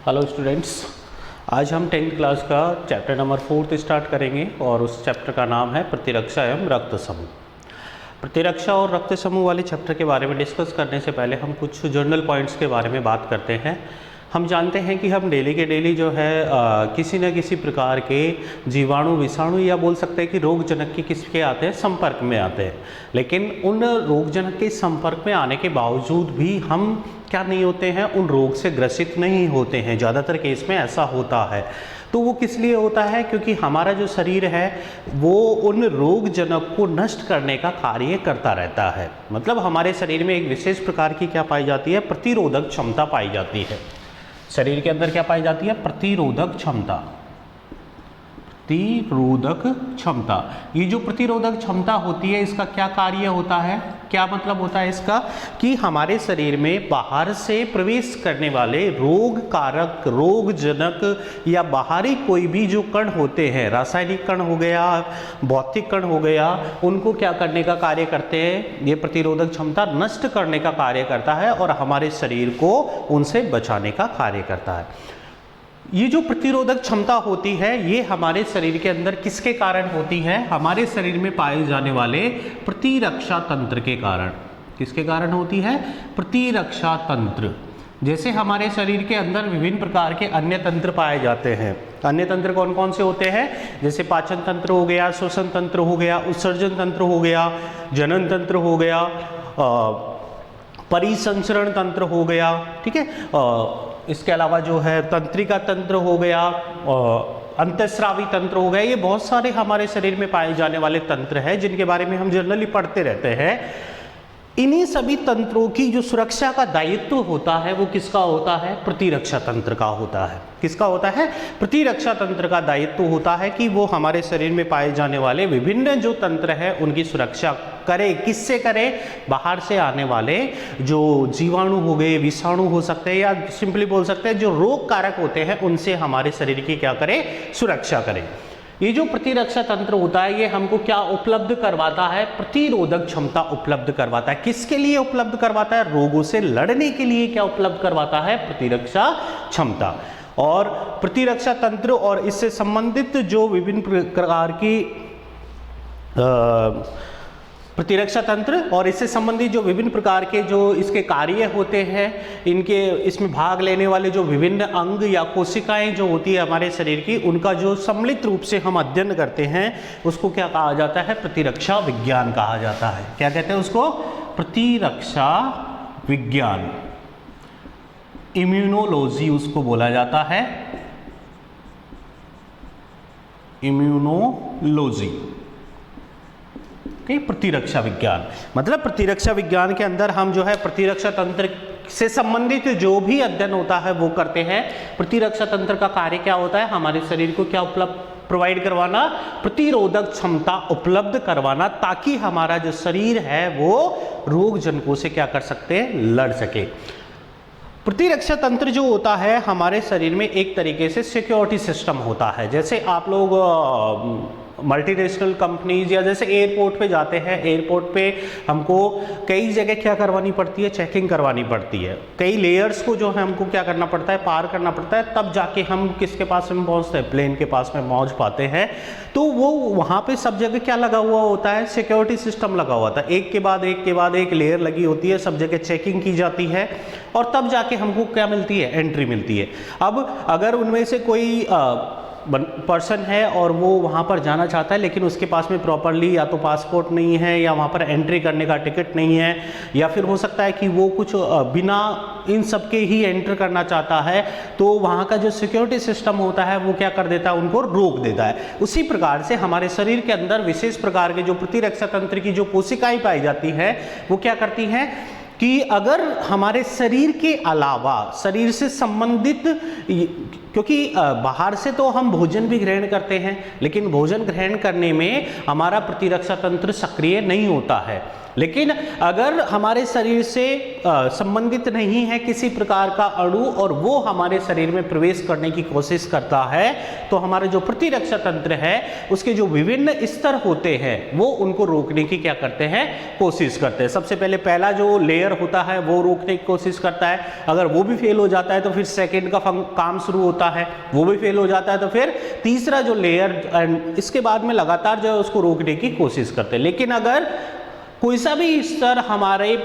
Hello students, आज हम 10th class का चैप्टर नंबर 4 स्टार्ट करेंगे और उस चैप्टर का नाम है प्रतिरक्षा एवं रक्त समूह। प्रतिरक्षा और रक्त समूह वाले चैप्टर के बारे में डिस्कस करने से पहले हम कुछ जर्नल पॉइंट्स के बारे में बात करते हैं। हम जानते हैं कि हम डेली के डेली जो है किसी न किसी प्रकार के जीवाणु, विषाणु या बोल सकते हैं कि रोगजनक के किसके आते हैं, संपर्क में आते हैं। लेकिन उन रोगजनक के संपर्क में आने के बावजूद भी हम क्या नहीं होते हैं, उन रोग से ग्रसित नहीं होते हैं। ज़्यादातर केस में ऐसा होता है। तो वो किस लिए होता है? क्योंकि हमारा जो शरीर है वो उन रोगजनक को नष्ट करने का कार्य करता रहता है। मतलब हमारे शरीर में एक विशेष प्रकार की क्या पाई जाती है, प्रतिरोधक क्षमता पाई जाती है। शरीर के अंदर क्या पाई जाती है? प्रतिरोधक क्षमता। प्रतिरोधक क्षमता, ये जो प्रतिरोधक क्षमता होती है इसका क्या कार्य होता है, क्या मतलब होता है इसका, कि हमारे शरीर में बाहर से प्रवेश करने वाले रोग कारक, रोगजनक या बाहरी कोई भी जो कण होते हैं, रासायनिक कण हो गया, भौतिक कण हो गया, उनको क्या करने का कार्य करते हैं, ये प्रतिरोधक क्षमता नष्ट करने का कार्य करता है और हमारे शरीर को उनसे बचाने का कार्य करता है। ये जो प्रतिरोधक क्षमता होती है ये हमारे शरीर के अंदर किसके कारण होती है? हमारे शरीर में पाए जाने वाले प्रतिरक्षा तंत्र के कारण। किसके कारण होती है? प्रतिरक्षा तंत्र। जैसे हमारे शरीर के अंदर विभिन्न प्रकार के अन्य तंत्र पाए जाते हैं। अन्य तंत्र कौन कौन से होते हैं? जैसे पाचन तंत्र हो गया, श्वसन तंत्र हो गया, उत्सर्जन तंत्र हो गया, जनन तंत्र हो गया, परिसंचरण तंत्र हो गया, ठीक है। इसके अलावा जो है तंत्रिका तंत्र हो गया, अंतःस्रावी तंत्र हो गया। ये बहुत सारे हमारे शरीर में पाए जाने वाले तंत्र हैं जिनके बारे में हम जनरली पढ़ते रहते हैं। इन्हीं सभी तंत्रों की जो सुरक्षा का दायित्व होता है वो किसका होता है? प्रतिरक्षा तंत्र का होता है। किसका होता है? प्रतिरक्षा तंत्र का दायित्व होता है कि वो हमारे शरीर में पाए जाने वाले विभिन्न जो तंत्र है उनकी सुरक्षा करे। किससे करे? बाहर से आने वाले जो जीवाणु हो गए, विषाणु हो सकते हैं, या सिंपली बोल सकते हैं जो रोग कारक होते हैं उनसे हमारे शरीर की क्या करे? सुरक्षा करे। ये जो प्रतिरक्षा तंत्र होता है ये हमको क्या उपलब्ध करवाता है? प्रतिरोधक क्षमता उपलब्ध करवाता है। किसके लिए उपलब्ध करवाता है? रोगों से लड़ने के लिए क्या उपलब्ध करवाता है? प्रतिरक्षा क्षमता। और प्रतिरक्षा तंत्र और इससे संबंधित जो विभिन्न प्रकार की प्रतिरक्षा तंत्र और इससे संबंधित जो विभिन्न प्रकार के जो इसके कार्य होते हैं, इनके इसमें भाग लेने वाले जो विभिन्न अंग या कोशिकाएं जो होती है हमारे शरीर की, उनका जो सम्मिलित रूप से हम अध्ययन करते हैं उसको क्या कहा जाता है? प्रतिरक्षा विज्ञान कहा जाता है। क्या कहते हैं उसको? प्रतिरक्षा विज्ञान, इम्यूनोलॉजी उसको बोला जाता है, इम्यूनोलॉजी। प्रतिरक्षा विज्ञान मतलब प्रतिरक्षा विज्ञान के अंदर हम जो है प्रतिरक्षा तंत्र से संबंधित जो भी अध्ययन होता है वो करते हैं। प्रतिरक्षा तंत्र का कार्य क्या होता है? हमारे शरीर को क्या उपलब्ध प्रोवाइड करवाना? प्रतिरोधक क्षमता उपलब्ध करवाना, ताकि हमारा जो शरीर है वो रोगजनकों से क्या कर सकते हैं? लड़ सके। प्रतिरक्षा तंत्र जो होता है हमारे शरीर में एक तरीके से सिक्योरिटी सिस्टम होता है। जैसे आप लोग मल्टीनेशनल कंपनीज या जैसे एयरपोर्ट पे जाते हैं, एयरपोर्ट पे हमको कई जगह क्या करवानी पड़ती है? चेकिंग करवानी पड़ती है। कई लेयर्स को जो है हमको क्या करना पड़ता है? पार करना पड़ता है, तब जाके हम किसके पास में पहुंचते हैं? प्लेन के पास में पहुंच पाते हैं। तो वो वहाँ पे सब जगह क्या लगा हुआ होता है? सिक्योरिटी सिस्टम लगा हुआ था। एक के बाद एक के बाद एक लेयर लगी होती है, सब जगह चेकिंग की जाती है और तब जाके हमको क्या मिलती है? एंट्री मिलती है। अब अगर उनमें से कोई पर्सन है और वो वहाँ पर जाना चाहता है लेकिन उसके पास में प्रॉपरली या तो पासपोर्ट नहीं है या वहाँ पर एंट्री करने का टिकट नहीं है, या फिर हो सकता है कि वो कुछ बिना इन सब के ही एंटर करना चाहता है, तो वहाँ का जो सिक्योरिटी सिस्टम होता है वो क्या कर देता है? उनको रोक देता है। उसी प्रकार से हमारे शरीर के अंदर विशेष प्रकार के जो प्रतिरक्षा तंत्र की जो कोशिकाएं पाई जाती हैं वो क्या करती हैं कि अगर हमारे शरीर के अलावा शरीर से संबंधित, क्योंकि बाहर से तो हम भोजन भी ग्रहण करते हैं लेकिन भोजन ग्रहण करने में हमारा प्रतिरक्षा तंत्र सक्रिय नहीं होता है। लेकिन अगर हमारे शरीर से संबंधित नहीं है किसी प्रकार का अणु और वो हमारे शरीर में प्रवेश करने की कोशिश करता है, तो हमारा जो प्रतिरक्षा तंत्र है उसके जो विभिन्न स्तर होते हैं वो उनको रोकने की क्या करते हैं, कोशिश करते हैं। सबसे पहले पहला जो लेयर होता है वो रोकने की कोशिश करता है, अगर वो भी फेल हो जाता है तो फिर सेकेंड का काम शुरू होता है, वो भी फेल हो जाता है तो फिर तीसरा जो लेयर, एंड इसके बाद में लगातार जो है उसको रोकने की कोशिश करते हैं। लेकिन अगर कोई सा भी स्तर हमारे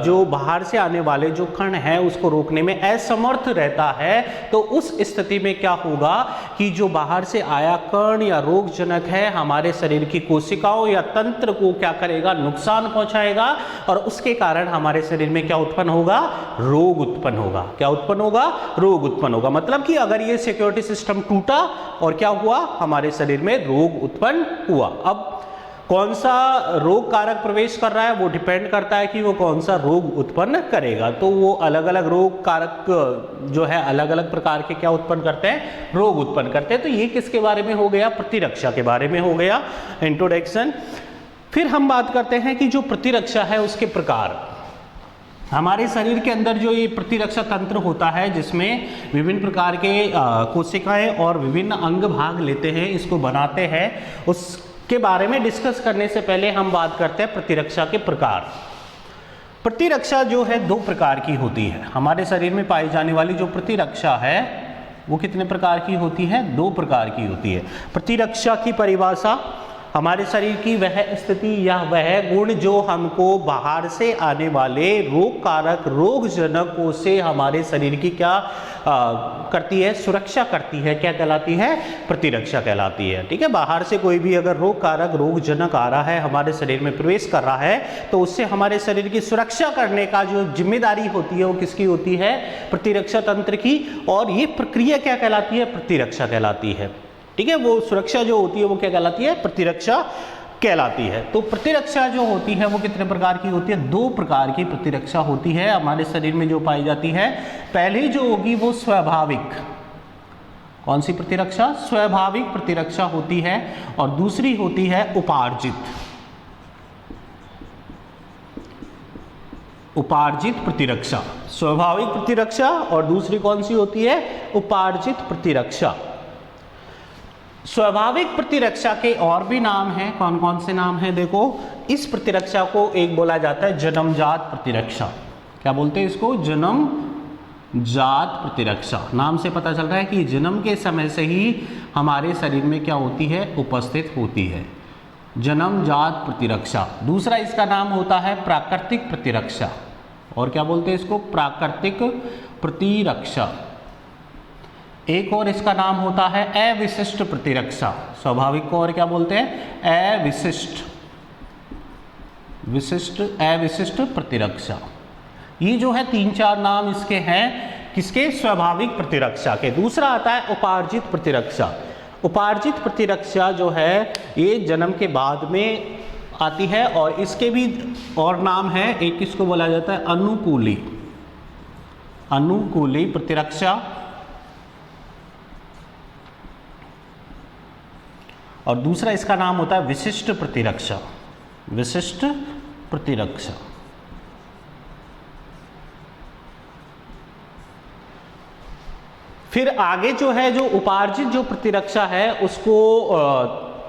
जो बाहर से आने वाले जो कण है उसको रोकने में असमर्थ रहता है, तो उस स्थिति में क्या होगा कि जो बाहर से आया कण या रोगजनक है हमारे शरीर की कोशिकाओं या तंत्र को क्या करेगा, नुकसान पहुंचाएगा, और उसके कारण हमारे शरीर में क्या उत्पन्न होगा, रोग उत्पन्न होगा। क्या उत्पन्न होगा, रोग उत्पन्न होगा। मतलब कि अगर ये सिक्योरिटी सिस्टम टूटा और क्या हुआ, हमारे शरीर में रोग उत्पन्न हुआ। अब कौन सा रोग कारक प्रवेश कर रहा है वो डिपेंड करता है कि वो कौन सा रोग उत्पन्न करेगा। तो वो अलग अलग रोग कारक जो है अलग अलग प्रकार के क्या उत्पन्न करते हैं, रोग उत्पन्न करते हैं। तो ये किसके बारे में हो गया, प्रतिरक्षा के बारे में हो गया इंट्रोडक्शन। फिर हम बात करते हैं कि जो प्रतिरक्षा है उसके प्रकार। हमारे शरीर के अंदर जो ये प्रतिरक्षा तंत्र होता है जिसमें विभिन्न प्रकार के कोशिकाएं और विभिन्न अंग भाग लेते हैं, इसको बनाते हैं, उसके बारे में डिस्कस करने से पहले हम बात करते हैं प्रतिरक्षा के प्रकार। प्रतिरक्षा जो है दो प्रकार की होती है। हमारे शरीर में पाई जाने वाली जो प्रतिरक्षा है वो कितने प्रकार की होती है, दो प्रकार की होती है। प्रतिरक्षा की परिभाषा, हमारे शरीर की वह स्थिति या वह गुण जो हमको बाहर से आने वाले रोग कारक रोगजनकों से हमारे शरीर की क्या करती है, सुरक्षा करती है, क्या कहलाती है, प्रतिरक्षा कहलाती है। ठीक है, बाहर से कोई भी अगर रोग कारक रोगजनक आ रहा है, हमारे शरीर में प्रवेश कर रहा है, तो उससे हमारे शरीर की सुरक्षा करने का जो जिम्मेदारी होती है वो किसकी होती है, प्रतिरक्षा तंत्र की। और ये प्रक्रिया क्या कहलाती है, प्रतिरक्षा कहलाती है। ठीक है, वो सुरक्षा जो होती है वो क्या कहलाती है, प्रतिरक्षा कहलाती है। तो प्रतिरक्षा जो होती है वो कितने प्रकार की होती है, दो प्रकार की प्रतिरक्षा होती है हमारे शरीर में जो पाई जाती है। पहली जो होगी वो स्वाभाविक, कौन सी प्रतिरक्षा, स्वाभाविक प्रतिरक्षा होती है, और दूसरी होती है उपार्जित, उपार्जित प्रतिरक्षा। स्वाभाविक प्रतिरक्षा और दूसरी कौन सी होती है, उपार्जित प्रतिरक्षा। स्वाभाविक प्रतिरक्षा के और भी नाम हैं, कौन कौन से नाम हैं, देखो। इस प्रतिरक्षा को एक बोला जाता है जन्मजात प्रतिरक्षा। क्या बोलते हैं इसको, जन्मजात प्रतिरक्षा। नाम से पता चल रहा है कि जन्म के समय से ही हमारे शरीर में क्या होती है, उपस्थित होती है, जन्मजात प्रतिरक्षा। दूसरा इसका नाम होता है प्राकृतिक प्रतिरक्षा, और क्या बोलते हैं इसको, प्राकृतिक प्रतिरक्षा। एक और इसका नाम होता है अविशिष्ट प्रतिरक्षा। स्वाभाविक को और क्या बोलते हैं, अविशिष्ट, अविशिष्ट प्रतिरक्षा। ये जो है तीन चार नाम इसके हैं, किसके, स्वाभाविक प्रतिरक्षा के। दूसरा आता है उपार्जित प्रतिरक्षा। उपार्जित प्रतिरक्षा जो है ये जन्म के बाद में आती है, और इसके भी और नाम है। एक इसको बोला जाता है अनुकूली, अनुकूली प्रतिरक्षा, और दूसरा इसका नाम होता है विशिष्ट प्रतिरक्षा, विशिष्ट प्रतिरक्षा। फिर आगे जो है जो उपार्जित जो प्रतिरक्षा है उसको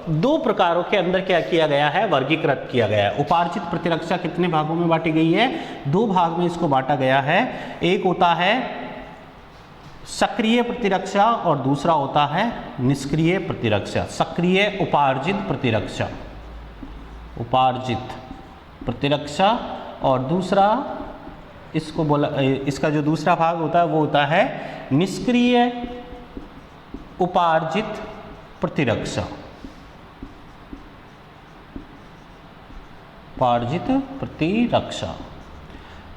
दो प्रकारों के अंदर क्या किया गया है, वर्गीकृत किया गया है। उपार्जित प्रतिरक्षा कितने भागों में बांटी गई है, दो भाग में इसको बांटा गया है। एक होता है सक्रिय प्रतिरक्षा और दूसरा होता है निष्क्रिय प्रतिरक्षा। सक्रिय उपार्जित प्रतिरक्षा, उपार्जित प्रतिरक्षा, और दूसरा इसको बोला, इसका जो दूसरा भाग होता है वो होता है निष्क्रिय उपार्जित प्रतिरक्षा, उपार्जित प्रतिरक्षा।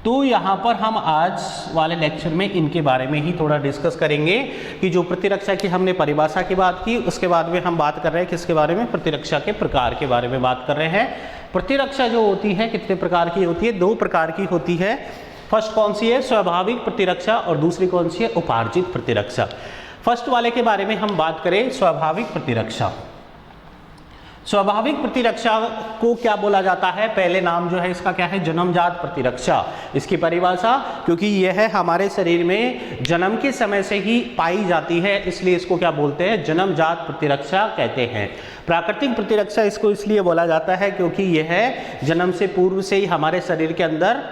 तो यहाँ पर हम आज वाले लेक्चर में इनके बारे में ही थोड़ा डिस्कस करेंगे कि जो प्रतिरक्षा की हमने परिभाषा की बात की, उसके बाद में हम बात कर रहे हैं किसके बारे में, प्रतिरक्षा के प्रकार के बारे में बात कर रहे हैं। प्रतिरक्षा जो होती है कितने प्रकार की होती है, दो प्रकार की होती है। फर्स्ट कौन सी है, स्वाभाविक प्रतिरक्षा, और दूसरी कौन सी है, उपार्जित प्रतिरक्षा। फर्स्ट वाले के बारे में हम बात करें, स्वाभाविक प्रतिरक्षा। स्वाभाविक प्रतिरक्षा को क्या बोला जाता है? पहले नाम जो है इसका क्या है? जन्मजात प्रतिरक्षा। इसकी परिभाषा, क्योंकि यह हमारे शरीर में जन्म के समय से ही पाई जाती है, इसलिए इसको क्या बोलते हैं? जन्मजात प्रतिरक्षा कहते हैं। प्राकृतिक प्रतिरक्षा इसको इसलिए बोला जाता है क्योंकि यह जन्म से पूर्व से ही हमारे शरीर के अंदर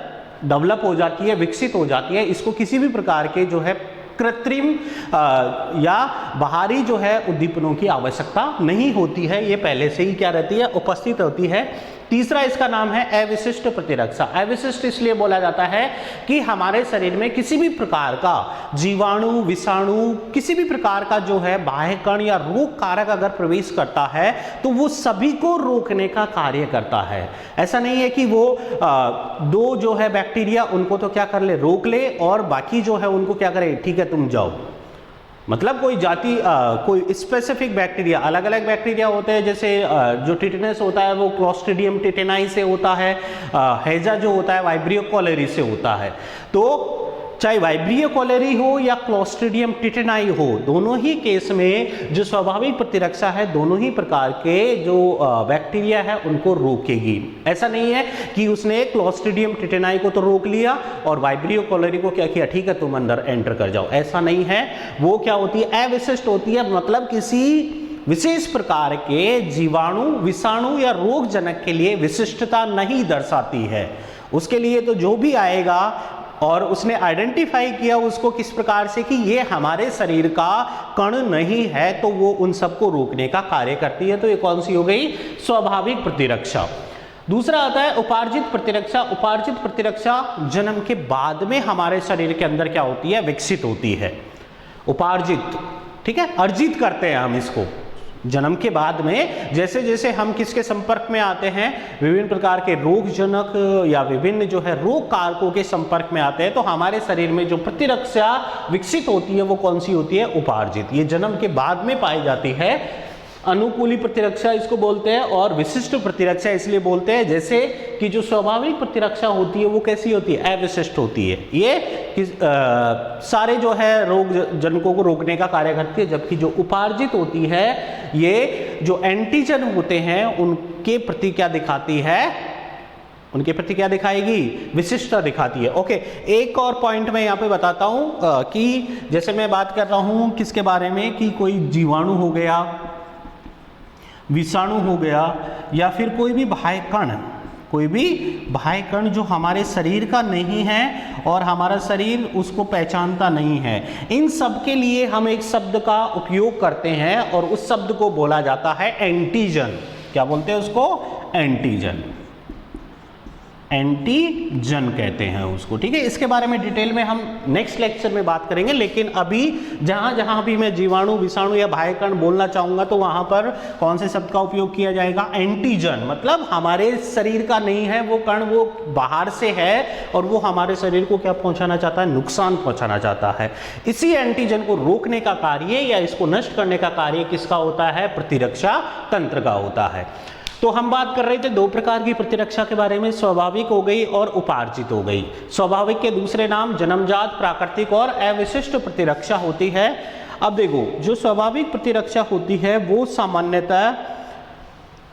डेवलप हो जाती है, विकसित हो जाती है। इसको किसी भी प्रकार के जो है कृत्रिम या बाहरी जो है उद्दीपनों की आवश्यकता नहीं होती है, ये पहले से ही क्या रहती है? उपस्थित होती है। तीसरा इसका नाम है अविशिष्ट प्रतिरक्षा। अविशिष्ट इसलिए बोला जाता है कि हमारे शरीर में किसी भी प्रकार का जीवाणु, विषाणु, किसी भी प्रकार का जो है बाह्य कण या रोग कारक अगर प्रवेश करता है तो वो सभी को रोकने का कार्य करता है। ऐसा नहीं है कि वो दो जो है बैक्टीरिया उनको तो क्या कर ले? रोक ले, और बाकी जो है उनको क्या करे? ठीक है तुम जाओ। मतलब कोई जाति कोई स्पेसिफिक बैक्टीरिया, अलग अलग बैक्टीरिया होते हैं, जैसे जो टिटेनस होता है वो क्लोस्ट्रीडियम टिटेनाई से होता है, हैजा जो होता है वाइब्रियो कॉलेरी से होता है। तो चाहे वाइब्रियो कॉलेरी हो या क्लोस्ट्रीडियम टिटेनाई हो, दोनों ही केस में जो स्वाभाविक प्रतिरक्षा है दोनों ही प्रकार के जो बैक्टीरिया है उनको रोकेगी। ऐसा नहीं है कि उसने क्लोस्ट्रीडियम टिटेनाई को तो रोक लिया और वाइब्रियो कॉलेरी को क्या किया? ठीक है तुम अंदर एंटर कर जाओ। ऐसा नहीं है। वो क्या होती है? अविशिष्ट होती है, मतलब किसी विशेष प्रकार के जीवाणु, विषाणु या रोग जनक के लिए विशिष्टता नहीं दर्शाती है। उसके लिए तो जो भी आएगा और उसने आइडेंटिफाई किया उसको किस प्रकार से कि ये हमारे शरीर का कण नहीं है, तो वो उन सबको रोकने का कार्य करती है। तो ये कौन सी हो गई? स्वाभाविक प्रतिरक्षा। दूसरा आता है उपार्जित प्रतिरक्षा। उपार्जित प्रतिरक्षा जन्म के बाद में हमारे शरीर के अंदर क्या होती है? विकसित होती है। उपार्जित, ठीक है, अर्जित करते हैं हम इसको जन्म के बाद में। जैसे जैसे हम किसके संपर्क में आते हैं? विभिन्न प्रकार के रोगजनक या विभिन्न जो है रोग कारकों के संपर्क में आते हैं, तो हमारे शरीर में जो प्रतिरक्षा विकसित होती है वो कौन सी होती है? उपार्जित। ये जन्म के बाद में पाई जाती है। अनुकूली प्रतिरक्षा इसको बोलते हैं, और विशिष्ट प्रतिरक्षा इसलिए बोलते हैं जैसे कि जो स्वाभाविक प्रतिरक्षा होती है वो कैसी होती है? अविशिष्ट होती है। ये सारे जो है रोग जनकों को रोकने का कार्य करती है, जबकि जो उपार्जित होती है ये जो एंटीजन होते हैं उनके प्रति क्या दिखाती है? उनके प्रति क्या दिखाएगी? विशिष्टता दिखाती है। ओके, एक और पॉइंट मैं यहाँ पे बताता हूँ कि जैसे मैं बात कर रहा हूँ किसके बारे में कि कोई जीवाणु हो गया, विषाणु हो गया, या फिर कोई भी बाह्य कण, कोई भी बाह्य कण जो हमारे शरीर का नहीं है और हमारा शरीर उसको पहचानता नहीं है, इन सब के लिए हम एक शब्द का उपयोग करते हैं और उस शब्द को बोला जाता है एंटीजन। क्या बोलते हैं उसको? एंटीजन। एंटीजन कहते हैं उसको, ठीक है। इसके बारे में डिटेल में हम नेक्स्ट लेक्चर में बात करेंगे, लेकिन अभी जहां जहां भी मैं जीवाणु, विषाणु या बाह्य कण बोलना चाहूंगा तो वहां पर कौन से शब्द का उपयोग किया जाएगा? एंटीजन। मतलब हमारे शरीर का नहीं है वो कण, वो बाहर से है और वो हमारे शरीर को क्या पहुंचाना चाहता है? नुकसान पहुंचाना चाहता है। इसी एंटीजन को रोकने का कार्य या इसको नष्ट करने का कार्य किसका होता है? प्रतिरक्षा तंत्र का होता है। तो हम बात कर रहे थे दो प्रकार की प्रतिरक्षा के बारे में, स्वाभाविक हो गई और उपार्जित हो गई। स्वाभाविक के दूसरे नाम जन्मजात, प्राकृतिक और अविशिष्ट प्रतिरक्षा होती है। अब देखो, जो स्वाभाविक प्रतिरक्षा होती है वो सामान्यतः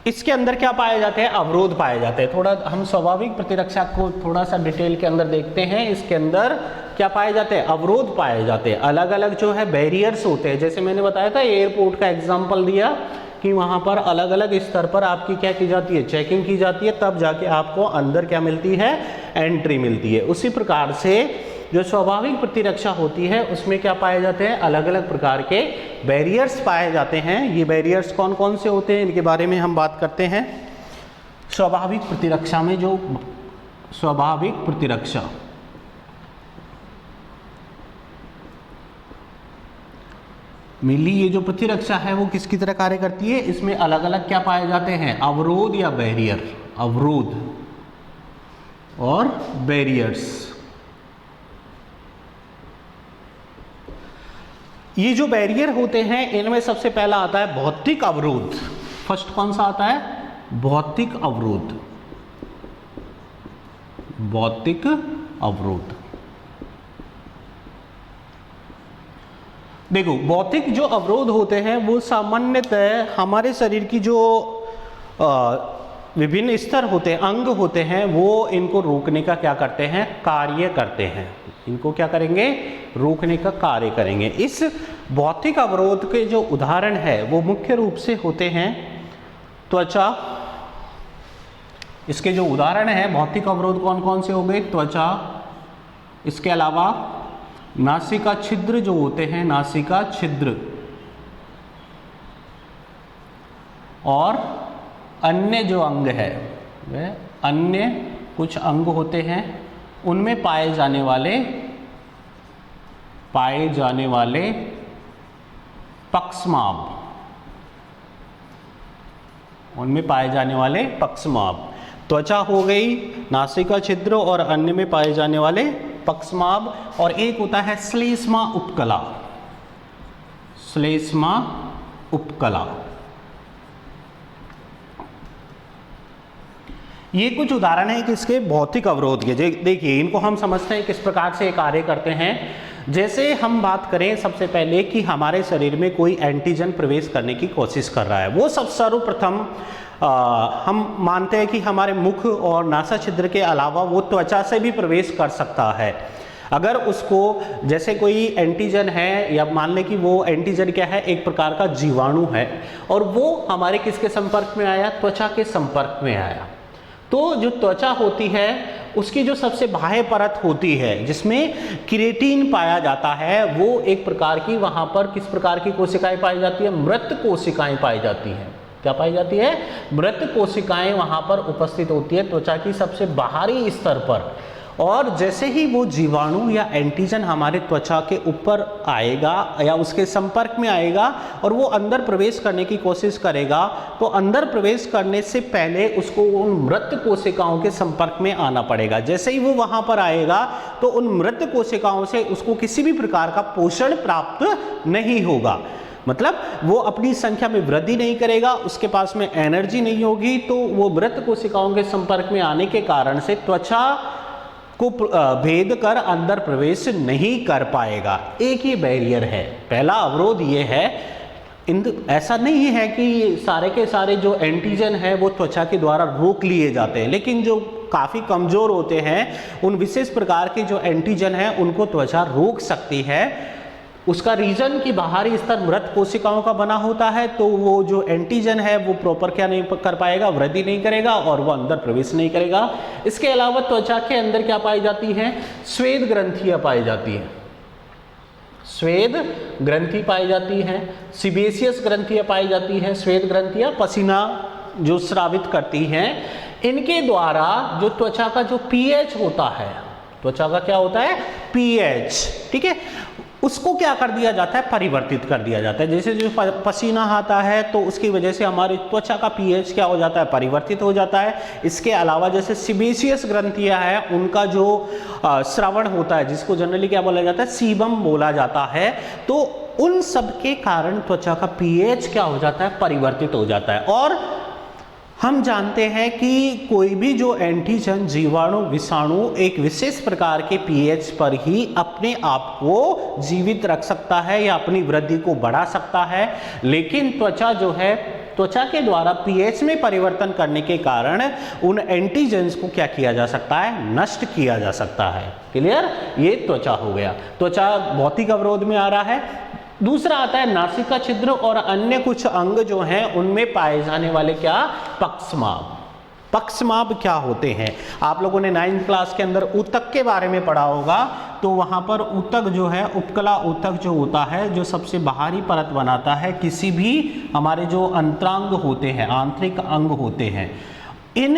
इसके अंदर क्या पाए जाते हैं? अवरोध पाए जाते हैं। थोड़ा हम स्वाभाविक प्रतिरक्षा को थोड़ा सा डिटेल के अंदर देखते हैं। इसके अंदर क्या पाए जाते हैं? अवरोध पाए जाते हैं। अलग अलग जो है बैरियर्स होते हैं। जैसे मैंने बताया था, एयरपोर्ट का एग्जाम्पल दिया कि वहाँ पर अलग अलग स्तर पर आपकी क्या की जाती है? चेकिंग की जाती है, तब जाके आपको अंदर क्या मिलती है? एंट्री मिलती है। उसी प्रकार से जो स्वाभाविक प्रतिरक्षा होती है उसमें क्या पाए जाते हैं? अलग अलग प्रकार के बैरियर्स पाए जाते हैं। ये बैरियर्स कौन कौन से होते हैं इनके बारे में हम बात करते हैं। स्वाभाविक प्रतिरक्षा में जो स्वाभाविक प्रतिरक्षा मिली, ये जो प्रतिरक्षा है वो किसकी तरह कार्य करती है? इसमें अलग अलग क्या पाए जाते हैं? अवरोध या बैरियर। अवरोध और बैरियर्स। ये जो बैरियर होते हैं इनमें सबसे पहला आता है भौतिक अवरोध। फर्स्ट कौन सा आता है? भौतिक अवरोध। भौतिक अवरोध। देखो, भौतिक जो अवरोध होते हैं वो सामान्यतः हमारे शरीर की जो विभिन्न स्तर होते हैं, अंग होते हैं, वो इनको रोकने का क्या करते हैं, कार्य करते हैं। इनको क्या करेंगे, रोकने का कार्य करेंगे। इस भौतिक अवरोध के जो उदाहरण है वो मुख्य रूप से होते हैं त्वचा। इसके जो उदाहरण है भौतिक अवरोध कौन कौन से हो गए, त्वचा, इसके अलावा नासिका छिद्र जो होते हैं, नासिका छिद्र, और अन्य जो अंग है वह अन्य कुछ अंग होते हैं, उनमें पाए जाने वाले पक्षमाप, उनमें पाए जाने वाले पक्षमाप। त्वचा हो गई, नासिका छिद्र और अन्य में पाए जाने वाले पक्षमाप, और एक होता है श्लेष्मा उपकला, श्लेष्मा उपकला। ये कुछ उदाहरण है कि इसके भौतिक अवरोध के। देखिए इनको हम समझते हैं किस प्रकार से कार्य करते हैं। जैसे हम बात करें सबसे पहले कि हमारे शरीर में कोई एंटीजन प्रवेश करने की कोशिश कर रहा है, वो सब सर्वप्रथम हम मानते हैं कि हमारे मुख और नासा छिद्र के अलावा वो त्वचा से भी प्रवेश कर सकता है। अगर उसको जैसे कोई एंटीजन है, या मान लें कि वो एंटीजन क्या है, एक प्रकार का जीवाणु है, और वो हमारे किसके संपर्क में आया, त्वचा के संपर्क में आया, तो जो त्वचा होती है उसकी जो सबसे बाह्य परत होती है जिसमें क्रिएटिन पाया जाता है, वो एक प्रकार की वहाँ पर किस प्रकार की कोशिकाएं पाई जाती है, मृत कोशिकाएं पाई जाती हैं। क्या पाई जाती है, मृत कोशिकाएं वहाँ पर उपस्थित होती है त्वचा की सबसे बाहरी स्तर पर। और जैसे ही वो जीवाणु या एंटीजन हमारे त्वचा के ऊपर आएगा या उसके संपर्क में आएगा और वो अंदर प्रवेश करने की कोशिश करेगा, तो अंदर प्रवेश करने से पहले उसको उन मृत कोशिकाओं के संपर्क में आना पड़ेगा। जैसे ही वो वहाँ पर आएगा तो उन मृत कोशिकाओं से उसको किसी भी प्रकार का पोषण प्राप्त नहीं होगा, मतलब वो अपनी संख्या में वृद्धि नहीं करेगा, उसके पास में एनर्जी नहीं होगी, तो वो मृत कोशिकाओं के संपर्क में आने के कारण से त्वचा को भेद कर अंदर प्रवेश नहीं कर पाएगा। एक ही बैरियर है, पहला अवरोध ये है। ऐसा नहीं है कि सारे के सारे जो एंटीजन है वो त्वचा के द्वारा रोक लिए जाते हैं, लेकिन जो काफ़ी कमज़ोर होते हैं उन विशेष प्रकार के जो एंटीजन हैं उनको त्वचा रोक सकती है। उसका रीजन कि बाहरी स्तर मृत कोशिकाओं का बना होता है, तो वो जो एंटीजन है वो प्रॉपर क्या नहीं कर पाएगा, वृद्धि नहीं करेगा और वो अंदर प्रवेश नहीं करेगा। इसके अलावा त्वचा के अंदर क्या पाई जाती है, श्वेत ग्रंथियां पाई जाती हैं, श्वेत ग्रंथि पाई जाती है, सीबेशियस ग्रंथियां पाई जाती हैं। श्वेत ग्रंथियां पसीना जो स्रावित करती हैं, इनके द्वारा जो त्वचा का जो पीएच होता है, त्वचा का क्या होता है, पीएच, ठीक है, उसको क्या कर दिया जाता है, परिवर्तित कर दिया जाता है। जैसे जो पसीना आता है तो उसकी वजह से हमारी त्वचा का पीएच क्या हो जाता है, परिवर्तित हो जाता है। इसके अलावा जैसे सीबेशियस ग्रंथियां हैं, उनका जो श्रवण होता है, जिसको जनरली क्या बोला जाता है, सीबम बोला जाता है, तो उन सब के कारण त्वचा का पीएच क्या हो जाता है, परिवर्तित हो जाता है। और हम जानते हैं कि कोई भी जो एंटीजन, जीवाणु, विषाणु एक विशेष प्रकार के पीएच पर ही अपने आप को जीवित रख सकता है या अपनी वृद्धि को बढ़ा सकता है, लेकिन त्वचा जो है, त्वचा के द्वारा पीएच में परिवर्तन करने के कारण उन एंटीजेंस को क्या किया जा सकता है, नष्ट किया जा सकता है। क्लियर, ये त्वचा हो गया। त्वचा भौतिक अवरोध में आ रहा है। दूसरा आता है नासिका छिद्र और अन्य कुछ अंग जो हैं उनमें पाए जाने वाले क्या, पक्षमाप। पक्षमाप क्या होते हैं, आप लोगों ने 9th क्लास के अंदर ऊतक के बारे में पढ़ा होगा, तो वहाँ पर ऊतक जो है, उपकला ऊतक जो होता है, जो सबसे बाहरी परत बनाता है किसी भी हमारे जो अंतरांग होते हैं, आंतरिक अंग होते हैं, इन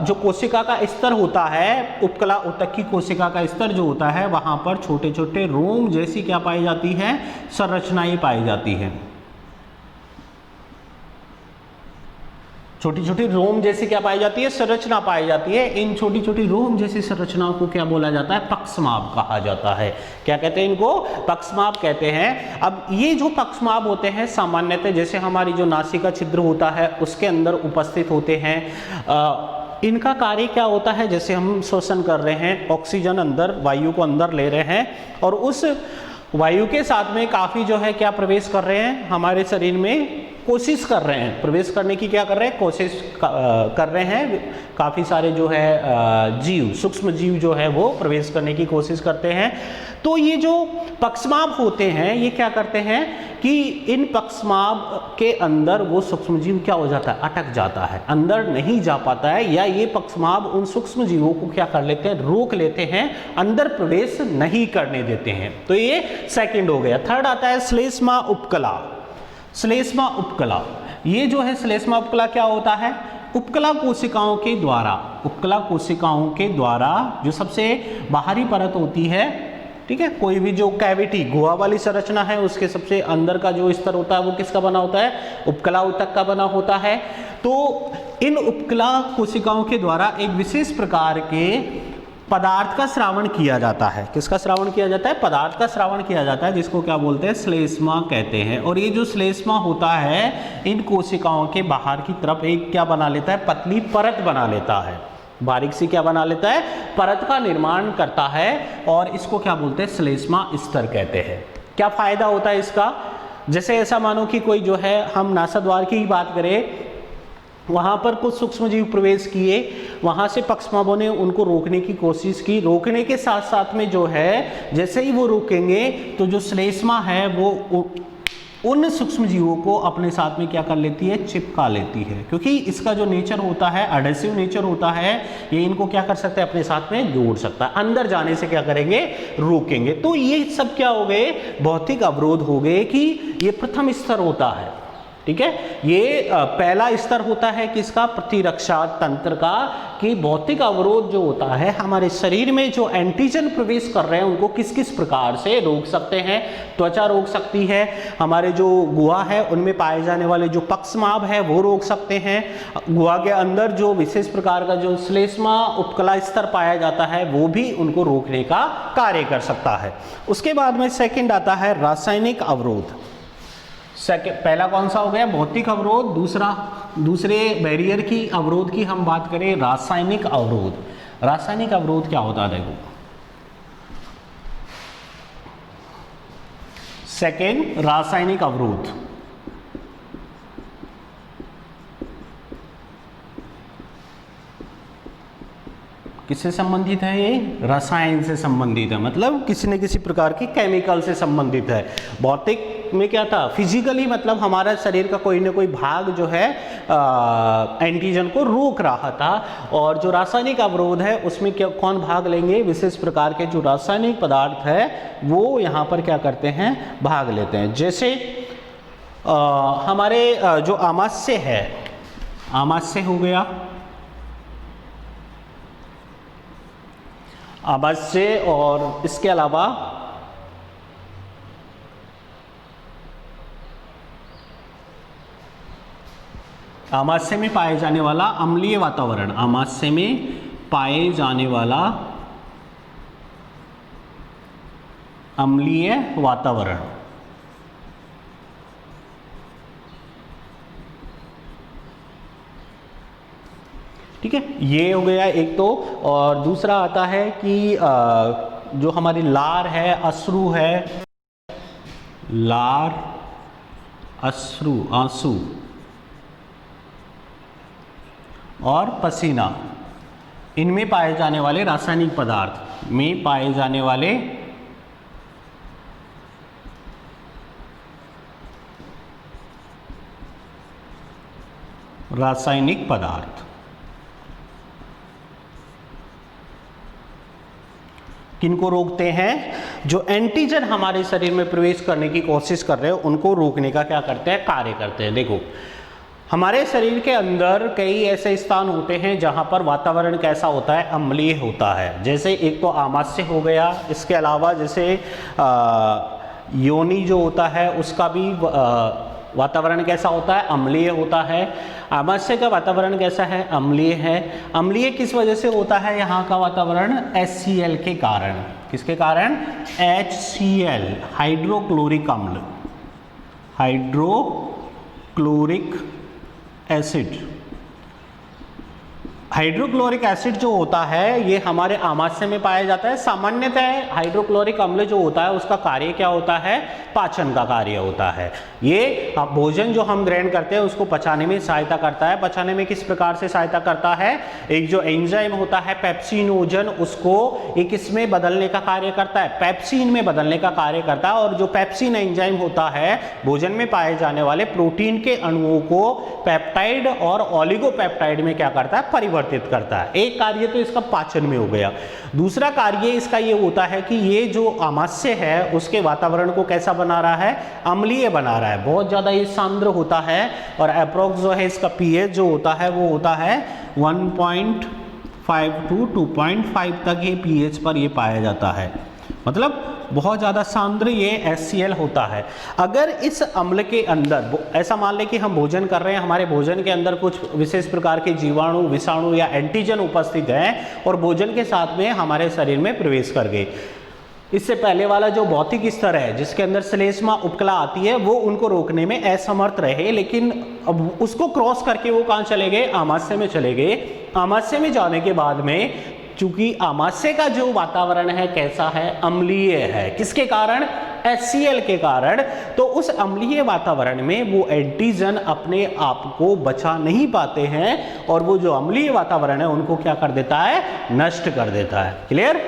जो कोशिका का स्तर होता है, उपकला ऊतक की कोशिका का स्तर जो होता है, वहाँ पर छोटे छोटे रोम जैसी क्या पाई जाती है, संरचनाएं पाई जाती हैं। छोटी छोटी रोम जैसी क्या पाई जाती है, संरचना पाई जाती है। इन छोटी छोटी रोम जैसी संरचनाओं को क्या बोला जाता है, पक्षमाप कहा जाता है। क्या कहते हैं इनको, पक्षमाप कहते हैं। अब ये जो पक्षमाप होते हैं सामान्यतः जैसे हमारी जो नासिका छिद्र होता है उसके अंदर उपस्थित होते हैं। इनका कार्य क्या होता है, जैसे हम श्वसन कर रहे हैं, ऑक्सीजन अंदर, वायु को अंदर ले रहे हैं और उस वायु के साथ में काफ़ी जो है क्या प्रवेश कर रहे हैं, हमारे शरीर में कोशिश कर रहे हैं, प्रवेश करने की क्या कर रहे हैं, कोशिश कर रहे हैं। काफ़ी सारे जो है जीव, सूक्ष्म जीव जो है वो प्रवेश करने की कोशिश करते हैं। तो ये जो पक्षमाभ होते हैं ये क्या करते हैं कि इन पक्षमाभ के अंदर वो सूक्ष्म जीव क्या हो जाता है, अटक जाता है, अंदर नहीं जा पाता है, या ये पक्षमाभ उन सूक्ष्म जीवों को क्या कर लेते हैं, रोक लेते हैं, अंदर प्रवेश नहीं करने देते हैं। तो ये सेकंड हो गया। थर्ड आता है श्लेष्मा उपकला। श्लेष्मा उपकला, ये जो है श्लेष्मा उपकला क्या होता है, उपकला कोशिकाओं के द्वारा, उपकला कोशिकाओं के द्वारा जो सबसे बाहरी परत होती है, ठीक है, कोई भी जो कैविटी गुहा वाली संरचना है उसके सबसे अंदर का जो स्तर होता है वो किसका बना होता है, उपकला ऊतक का बना होता है। तो इन उपकला कोशिकाओं के द्वारा एक विशेष प्रकार के पदार्थ का श्रावण किया जाता है। किसका श्रावण किया जाता है, पदार्थ का श्रावण किया जाता है, जिसको क्या बोलते हैं, श्लेष्मा कहते हैं। और ये जो श्लेष्मा होता है इन कोशिकाओं के बाहर की तरफ एक क्या बना लेता है, पतली परत बना लेता है, बारीक सी क्या बना लेता है, परत का निर्माण करता है, और इसको क्या बोलते हैं, श्लेष्मा स्तर कहते हैं। क्या फायदा होता है इसका, जैसे ऐसा मानो कि कोई जो है, हम नासाद्वार की ही बात करें, वहाँ पर कुछ सूक्ष्म जीव प्रवेश किए, वहाँ से पक्षमाभों ने उनको रोकने की कोशिश की, रोकने के साथ साथ में जो है जैसे ही वो रोकेंगे तो जो श्लेष्मा है वो उन सूक्ष्म जीवों को अपने साथ में क्या कर लेती है, चिपका लेती है, क्योंकि इसका जो नेचर होता है, एडहेसिव नेचर होता है, ये इनको क्या कर सकता है, अपने साथ में जोड़ सकता है, अंदर जाने से क्या करेंगे, रोकेंगे। तो ये सब क्या हो गए, भौतिक अवरोध हो गए, कि ये प्रथम स्तर होता है, ठीक है। ये पहला स्तर होता है किसका, प्रतिरक्षा तंत्र का, कि भौतिक अवरोध जो होता है हमारे शरीर में जो एंटीजन प्रवेश कर रहे हैं उनको किस किस प्रकार से रोक सकते हैं। त्वचा रोक सकती है, हमारे जो गुहा है उनमें पाए जाने वाले जो पक्षमाभ है वो रोक सकते हैं, गुहा के अंदर जो विशेष प्रकार का जो श्लेष्मा उपकला स्तर पाया जाता है वो भी उनको रोकने का कार्य कर सकता है। उसके बाद में सेकेंड आता है रासायनिक अवरोध। पहला कौन सा हो गया, भौतिक अवरोध, दूसरे बैरियर की अवरोध की हम बात करें, रासायनिक अवरोध। रासायनिक अवरोध क्या होता है, देखो, सेकेंड रासायनिक अवरोध। किससे संबंधित है, ये रसायन से संबंधित है, मतलब किसी न किसी प्रकार की केमिकल से संबंधित है। भौतिक में क्या था, फिजिकली मतलब हमारा शरीर का कोई ना कोई भाग जो है एंटीजन को रोक रहा था, और जो रासायनिक अवरोध है उसमें क्या, कौन भाग लेंगे, विशेष प्रकार के जो रासायनिक पदार्थ है वो यहाँ पर क्या करते हैं, भाग लेते हैं। जैसे हमारे जो आमाशय है, आमाशय हो गया, आमाशय, और इसके अलावा आमाशय में पाए जाने वाला अम्लीय वातावरण, आमाशय में पाए जाने वाला अम्लीय वातावरण, ठीक है, ये हो गया एक तो। और दूसरा आता है कि जो हमारी लार है, अश्रु है, लार, अश्रु, आंसू और पसीना, इनमें पाए जाने वाले रासायनिक पदार्थ में पाए जाने वाले रासायनिक पदार्थ किनको रोकते हैं, जो एंटीजन हमारे शरीर में प्रवेश करने की कोशिश कर रहे हैं उनको रोकने का क्या करते हैं, कार्य करते हैं। देखो, हमारे शरीर के अंदर कई ऐसे स्थान होते हैं जहाँ पर वातावरण कैसा होता है, अम्लीय होता है। जैसे एक तो आमाशय हो गया, इसके अलावा जैसे योनि जो होता है उसका भी वातावरण कैसा होता है, अम्लीय होता है। आमाशय का वातावरण कैसा है, अम्लीय है। अम्लीय किस वजह से होता है यहाँ का वातावरण, HCl के कारण। किसके कारण, HCl, हाइड्रोक्लोरिक अम्ल, हाइड्रोक्लोरिक एसिड, हाइड्रोक्लोरिक एसिड जो होता है ये हमारे आमाशय में पाया जाता है। सामान्यतः हाइड्रोक्लोरिक अम्ल जो होता है उसका कार्य क्या होता है, पाचन का कार्य होता है। ये भोजन जो हम ग्रहण करते हैं उसको पचाने में सहायता करता है। पचाने में किस प्रकार से सहायता करता है, एक जो एंजाइम होता है पेप्सिनोजन, उसको एक इसमें बदलने का कार्य करता है, पेप्सिन में बदलने का कार्य करता है। और जो पेप्सिन एंजाइम होता है भोजन में पाए जाने वाले प्रोटीन के अणुओं को पेप्टाइड और ओलिगोपेप्टाइड में क्या करता है, परिवर्तित करता है। एक कार्य तो इसका पाचन में हो गया। दूसरा कार्य इसका ये होता है कि ये जो आमाशय है उसके वातावरण को कैसा बना रहा है, अम्लीय बना रहा है। बहुत ज्यादा ये सांद्र होता है और अप्रोक्स जो है इसका पीएच जो होता है वो होता है 1.5 to 2.5 तक ये पीएच पर ये पाया जाता है। मतलब बहुत ज़्यादा सांद्र ये HCl होता है। अगर इस अम्ल के अंदर ऐसा मान लें कि हम भोजन कर रहे हैं, हमारे भोजन के अंदर कुछ विशेष प्रकार के जीवाणु, विषाणु या एंटीजन उपस्थित हैं और भोजन के साथ में हमारे शरीर में प्रवेश कर गए। इससे पहले वाला जो भौतिक स्तर है जिसके अंदर श्लेष्मा उपकला आती है वो उनको रोकने में असमर्थ रहे, लेकिन अब उसको क्रॉस करके वो कहाँ चले गए, आमाशय में चले गए। आमाशय में जाने के बाद में चूंकि आमाशय का जो वातावरण है कैसा है, अम्लीय है। किसके कारण, HCl के कारण। तो उस अम्लीय वातावरण में वो एंटीजन अपने आप को बचा नहीं पाते हैं और वो जो अम्लीय वातावरण है उनको क्या कर देता है, नष्ट कर देता है। क्लियर।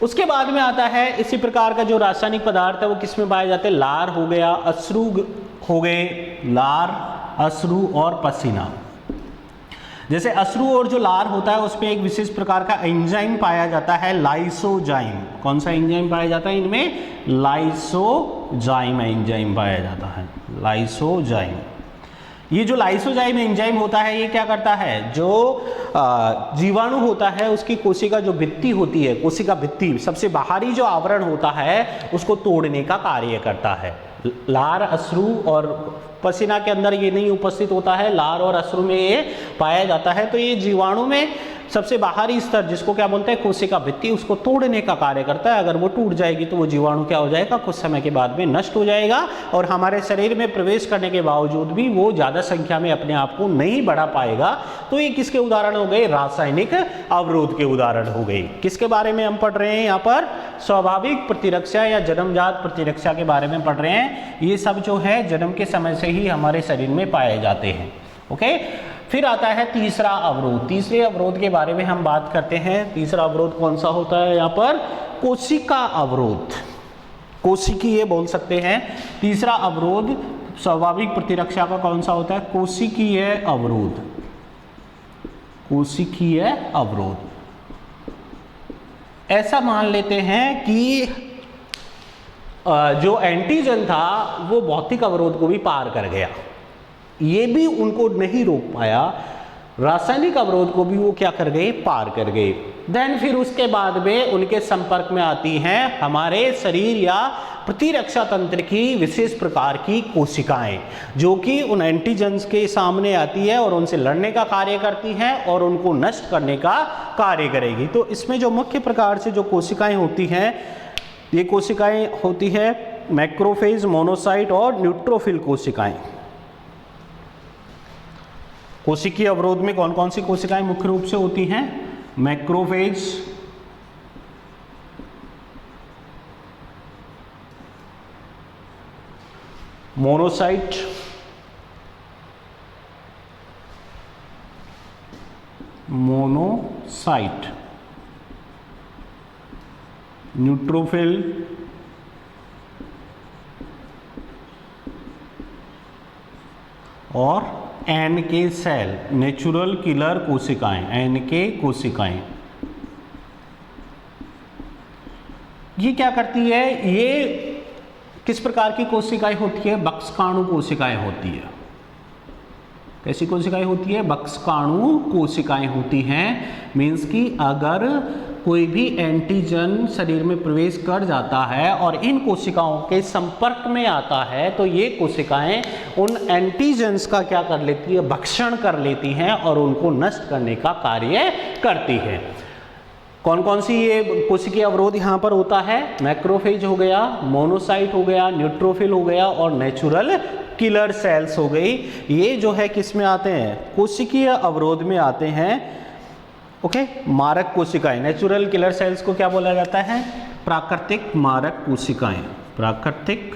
उसके बाद में आता है इसी प्रकार का जो रासायनिक पदार्थ है वो किस में पाए जाते हैं, लार हो गया, अश्रु हो गए, लार, अश्रु और पसीना। जैसे अश्रु और जो लार होता है उसमें एक विशेष प्रकार का एंजाइम पाया जाता है, लाइसोजाइम। कौन सा एंजाइम पाया जाता है इनमें, लाइसोजाइम एंजाइम पाया जाता है, लाइसोजाइम। ये जो लाइसोजाइम एंजाइम होता है ये क्या करता है, जो जीवाणु होता है उसकी कोशिका जो भित्ति होती है, कोशिका भित्ति सबसे बाहरी जो आवरण होता है उसको तोड़ने का कार्य करता है। लार, अश्रु और पसीना के अंदर ये नहीं उपस्थित होता है, लार और अश्रु में ये पाया जाता है। तो ये जीवाणु में सबसे बाहरी स्तर जिसको क्या बोलते हैं, कोशिका भित्ति, उसको तोड़ने का कार्य करता है। अगर वो टूट जाएगी तो वो जीवाणु क्या हो जाएगा, कुछ समय के बाद में नष्ट हो जाएगा और हमारे शरीर में प्रवेश करने के बावजूद भी वो ज्यादा संख्या में अपने आप को नहीं बढ़ा पाएगा। तो ये किसके उदाहरण हो गए, रासायनिक अवरोध के उदाहरण हो गए। किसके बारे में हम पढ़ रहे हैं यहाँ पर, स्वाभाविक प्रतिरक्षा या जन्मजात प्रतिरक्षा के बारे में पढ़ रहे हैं। ये सब जो है जन्म के समय से ही हमारे शरीर में पाए जाते हैं। ओके। फिर आता है तीसरा अवरोध। तीसरे अवरोध के बारे में हम बात करते हैं। तीसरा अवरोध कौन सा होता है यहाँ पर, कोशिका अवरोध, कोशिकीय बोल सकते हैं। तीसरा अवरोध स्वाभाविक प्रतिरक्षा का कौन सा होता है, कोशिकीय अवरोध, कोशिकीय अवरोध। ऐसा मान लेते हैं कि जो एंटीजन था वो भौतिक अवरोध को भी पार कर गया, ये भी उनको नहीं रोक पाया, रासायनिक अवरोध को भी वो क्या कर गए, पार कर गए। देन फिर उसके बाद में उनके संपर्क में आती हैं हमारे शरीर या प्रतिरक्षा तंत्र की विशेष प्रकार की कोशिकाएं, जो कि उन एंटीजन्स के सामने आती है और उनसे लड़ने का कार्य करती हैं और उनको नष्ट करने का कार्य करेगी। तो इसमें जो मुख्य प्रकार से जो कोशिकाएं होती हैं, ये कोशिकाएं होती है मैक्रोफेज, मोनोसाइट और न्यूट्रोफिल कोशिकाएं। कोशिकीय अवरोध में कौन कौन सी कोशिकाएं मुख्य रूप से होती हैं, मैक्रोफेज, मोनोसाइट, न्यूट्रोफिल और NK सेल, नेचुरल किलर कोशिकाएं, NK कोशिकाएं। ये क्या करती है, ये किस प्रकार की कोशिकाएं होती है, बक्सकाणु कोशिकाएं होती है। कैसी कोशिकाएं होती है, बक्सकाणु कोशिकाएं होती हैं। मीन्स कि अगर कोई भी एंटीजन शरीर में प्रवेश कर जाता है और इन कोशिकाओं के संपर्क में आता है तो ये कोशिकाएं उन एंटीजन्स का क्या कर लेती है, भक्षण कर लेती हैं और उनको नष्ट करने का कार्य करती है। कौन कौन सी ये कोशिकीय अवरोध यहाँ पर होता है, मैक्रोफेज हो गया, मोनोसाइट हो गया, न्यूट्रोफिल हो गया और नेचुरल किलर सेल्स हो गई। ये जो है किस में आते हैं, कोशिकीय अवरोध में आते हैं। ओके, मारक कोशिकाएं, नेचुरल किलर सेल्स को क्या बोला जाता है? प्राकृतिक मारक कोशिकाएं, प्राकृतिक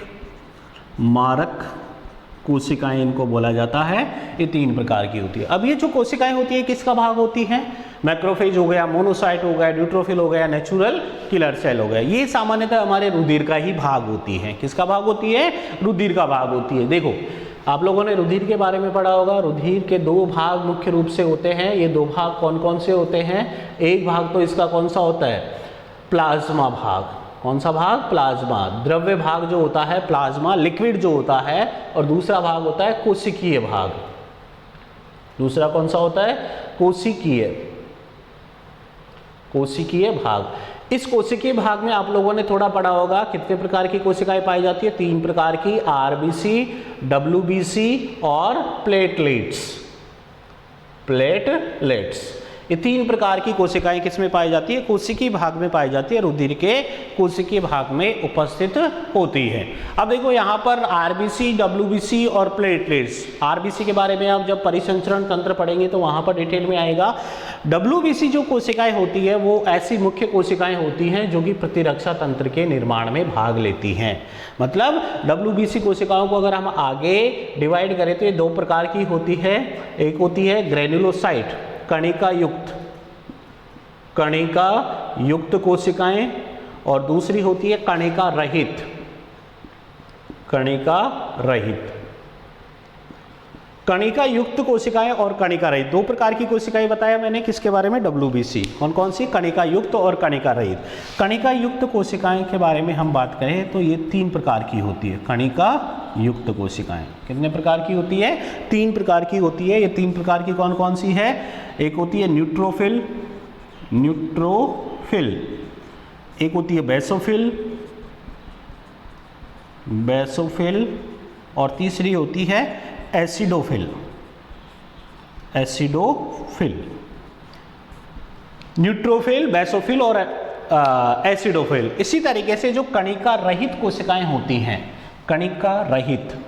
मारक कोशिकाएं इनको बोला जाता है। ये 3 प्रकार की होती है। अब ये जो कोशिकाएं होती है किसका भाग होती हैं? मैक्रोफेज हो गया, मोनोसाइट हो गया, न्यूट्रोफिल हो गया, नेचुरल किलर सेल हो गया। ये सामान्यतः हमारे रुधिर का ही भाग होती है। किसका भाग होती है? रुधिर का भाग होती है। देखो, आप लोगों ने रुधिर के बारे में पढ़ा होगा। रुधिर के 2 भाग मुख्य रूप से होते हैं। ये 2 भाग कौन कौन से होते हैं? एक भाग तो इसका कौन सा होता है? प्लाज्मा भाग। कौन सा भाग? प्लाज्मा। द्रव्य भाग जो होता है प्लाज्मा, लिक्विड जो होता है, और दूसरा भाग होता है कोशिकीय भाग। दूसरा कौन सा होता है? कोशिकीय, कोशिकीय भाग। इस कोशिकीय भाग में आप लोगों ने थोड़ा पढ़ा होगा कितने प्रकार की कोशिकाएं पाई जाती है? 3 प्रकार की, आरबीसी, डब्ल्यूबीसी और प्लेटलेट्स। प्लेटलेट्स, ये 3 प्रकार की कोशिकाएं किसमें पाई जाती है? कोशिकीय भाग में पाई जाती है, रुधिर के कोशिकीय भाग में उपस्थित होती है। अब देखो यहाँ पर आरबीसी, डब्ल्यूबीसी और प्लेटलेट्स। आरबीसी के बारे में आप जब परिसंचरण तंत्र पढ़ेंगे तो वहाँ पर डिटेल में आएगा। डब्ल्यूबीसी जो कोशिकाएं होती है वो ऐसी मुख्य कोशिकाएं होती हैं जो कि प्रतिरक्षा तंत्र के निर्माण में भाग लेती हैं। मतलब डब्ल्यूबीसी कोशिकाओं को अगर हम आगे डिवाइड करें तो ये 2 प्रकार की होती है। एक होती है ग्रेन्युलोसाइट, कणिका युक्त कोशिकाएं, और दूसरी होती है कणिका रहित, कणिका रहित। कणिका युक्त कोशिकाएं और कणिका रहित, 2 प्रकार की कोशिकाएं बताया मैंने। किसके बारे में? डब्ल्यूबीसी। कौन कौन सी? कणिका युक्त और कणिका रहित। कणिका युक्त कोशिकाएं के बारे में हम बात करें तो ये 3 प्रकार की होती है। कणिका युक्त कोशिकाएं कितने प्रकार की होती है? 3 प्रकार की होती है। ये 3 प्रकार की कौन कौन सी है? एक होती है न्यूट्रोफिल, न्यूट्रोफिल, एक होती है बेसोफिल, बेसोफिल, और तीसरी होती है एसिडोफिल, एसिडोफिल। न्यूट्रोफिल, बेसोफिल और एसिडोफिल। इसी तरीके से जो कणिका रहित कोशिकाएं होती हैं, कणिका रहित,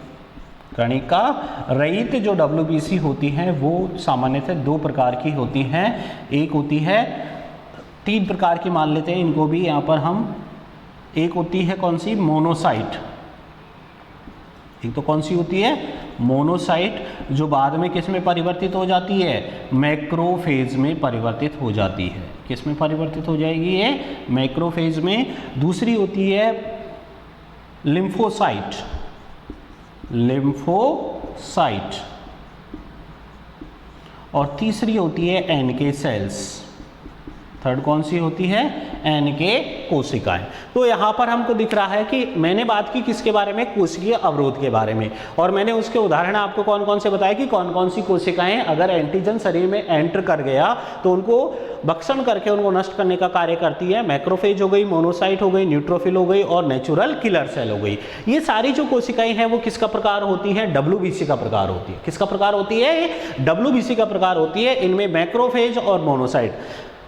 कणिका रहित जो डब्ल्यूबीसी होती हैं वो सामान्यतः 2 प्रकार की होती हैं। एक होती है, 3 प्रकार की मान लेते हैं इनको भी यहाँ पर हम। एक होती है कौन सी? मोनोसाइट। एक तो कौन सी होती है? मोनोसाइट, जो बाद में किस में परिवर्तित हो जाती है? मैक्रोफेज में परिवर्तित हो जाती है। किस में परिवर्तित हो जाएगी ये? मैक्रोफेज में। दूसरी होती है लिम्फोसाइट, लिम्फोसाइट, और तीसरी होती है एनके सेल्स। थर्ड कौन सी होती है? एनके कोशिकाएं। तो यहाँ पर हमको दिख रहा है कि मैंने बात की किसके बारे में? कोशिकीय अवरोध के बारे में, और मैंने उसके उदाहरण आपको कौन कौन से बताए कि कौन कौन सी कोशिकाएं अगर एंटीजन शरीर में एंटर कर गया तो उनको भक्षण करके उनको नष्ट करने का कार्य करती है। मैक्रोफेज हो गई, मोनोसाइट हो गई, न्यूट्रोफिल हो गई और नेचुरल किलर सेल हो गई। ये सारी जो कोशिकाएं हैं वो किसका प्रकार होती है? डब्ल्यूबीसी का प्रकार होती है। किसका प्रकार होती है? डब्ल्यूबीसी का प्रकार होती है। इनमें मैक्रोफेज और मोनोसाइट।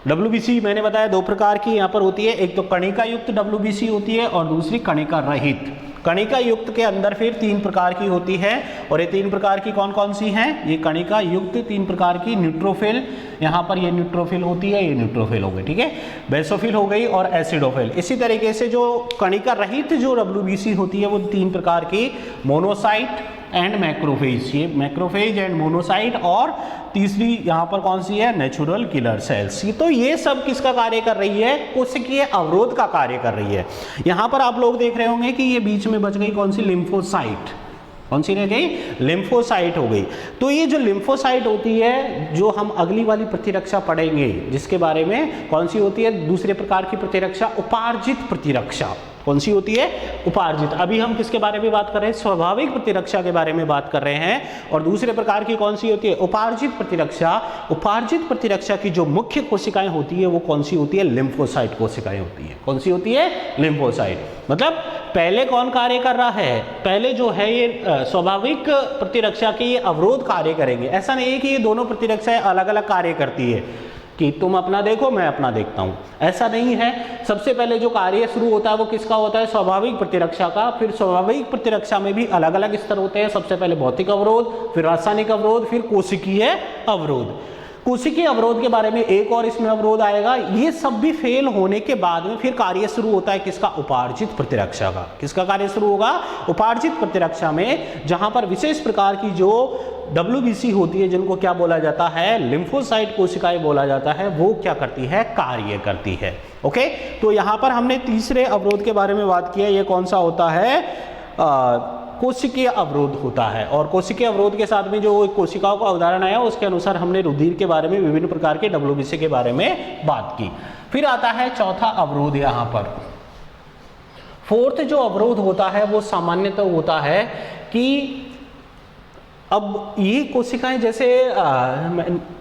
डब्ल्यूबीसी मैंने बताया 2 प्रकार की यहाँ पर होती है। एक तो कणिका युक्त डब्ल्यूबीसी होती है और दूसरी कणिका रहित। कणिका युक्त के अंदर फिर 3 प्रकार की होती है, और ये 3 प्रकार की कौन कौन सी हैं? ये कणिका युक्त 3 प्रकार की। न्यूट्रोफिल, यहाँ पर ये न्यूट्रोफिल होती है, ये न्यूट्रोफिल हो गई, ठीक है। बेसोफिल हो गई और एसिडोफिल। इसी तरीके से जो कणिका रहित जो डब्ल्यूबीसी होती है वो 3 प्रकार की, मोनोसाइट एंड मैक्रोफेज। ये मैक्रोफेज एंड मोनोसाइट, और तीसरी यहाँ पर कौन सी है? Natural killer cells. तो ये सब किसका कार्य कर रही है? कोशिकीय अवरोध का कार्य कर रही है। यहाँ पर आप लोग देख रहे होंगे कि ये बीच में बच गई कौन सी? लिम्फोसाइट। कौन सी रह गई? लिम्फोसाइट हो गई। तो ये जो लिम्फोसाइट होती है, जो हम अगली वाली प्रतिरक्षा पढ़ेंगे, जिसके बारे में कौन सी होती है? दूसरे प्रकार की प्रतिरक्षा, उपार्जित प्रतिरक्षा। कौन सी होती है? उपार्जित। अभी हम किसके बारे में बात कर रहे हैं? स्वाभाविक प्रतिरक्षा के बारे में बात कर रहे हैं। और दूसरे प्रकार की कौन सी होती है? उपार्जित प्रतिरक्षा। उपार्जित प्रतिरक्षा की जो मुख्य कोशिकाएं होती है वो कौन सी होती है? लिम्फोसाइट कोशिकाएं होती है। कौन सी होती है? लिम्फोसाइट। मतलब पहले कौन कार्य कर रहा है? पहले जो है ये स्वाभाविक प्रतिरक्षा के ये अवरोध कार्य करेंगे। ऐसा नहीं है कि ये दोनों प्रतिरक्षाएं अलग अलग कार्य करती है कि तुम अपना देखो मैं अपना देखता हूं, ऐसा नहीं है। सबसे पहले जो कार्य शुरू होता है वो किसका होता है? स्वाभाविक प्रतिरक्षा का। फिर स्वाभाविक प्रतिरक्षा में भी अलग अलग स्तर होते हैं। सबसे पहले भौतिक अवरोध, फिर रासायनिक अवरोध, फिर कोशिकीय अवरोध। कोशिकीय अवरोध के बारे में एक और इसमें अवरोध आएगा। ये सब भी फेल होने के बाद में फिर कार्य शुरू होता है किसका? उपार्जित प्रतिरक्षा का। किसका कार्य शुरू होगा? उपार्जित प्रतिरक्षा में, जहां पर विशेष प्रकार की जो WBC होती है, जिनको क्या बोला जाता है? लिम्फोसाइट कोशिकाएं बोला जाता है, वो क्या करती है? कार्य करती है। ओके, तो यहां पर हमने तीसरे अवरोध के बारे में बात किया। ये कौन सा होता है? कोशिकीय अवरोध होता है। और कोशिकीय अवरोध के साथ में जो कोशिकाओं का उदाहरण आया उसके अनुसार हमने रुधिर के बारे में, विभिन्न प्रकार के WBC के बारे में बात की। फिर आता है चौथा अवरोध। यहाँ पर फोर्थ जो अवरोध होता है वो सामान्यतः होता है कि अब ये कोशिकाएं जैसे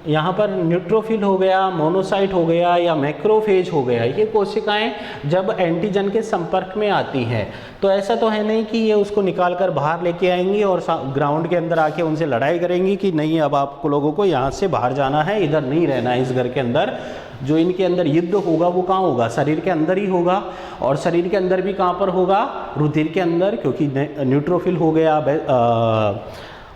यहाँ पर न्यूट्रोफिल हो गया, मोनोसाइट हो गया या मैक्रोफेज हो गया, ये कोशिकाएं जब एंटीजन के संपर्क में आती हैं तो ऐसा तो है नहीं कि ये उसको निकाल कर बाहर लेके आएंगी और ग्राउंड के अंदर आके उनसे लड़ाई करेंगी कि नहीं अब आपको लोगों को यहाँ से बाहर जाना है, इधर नहीं रहना है इस घर के अंदर। जो इनके अंदर युद्ध होगा वो कहाँ होगा? शरीर के अंदर ही होगा। और शरीर के अंदर भी कहाँ पर होगा? रुधिर के अंदर, क्योंकि न्यूट्रोफिल हो गया,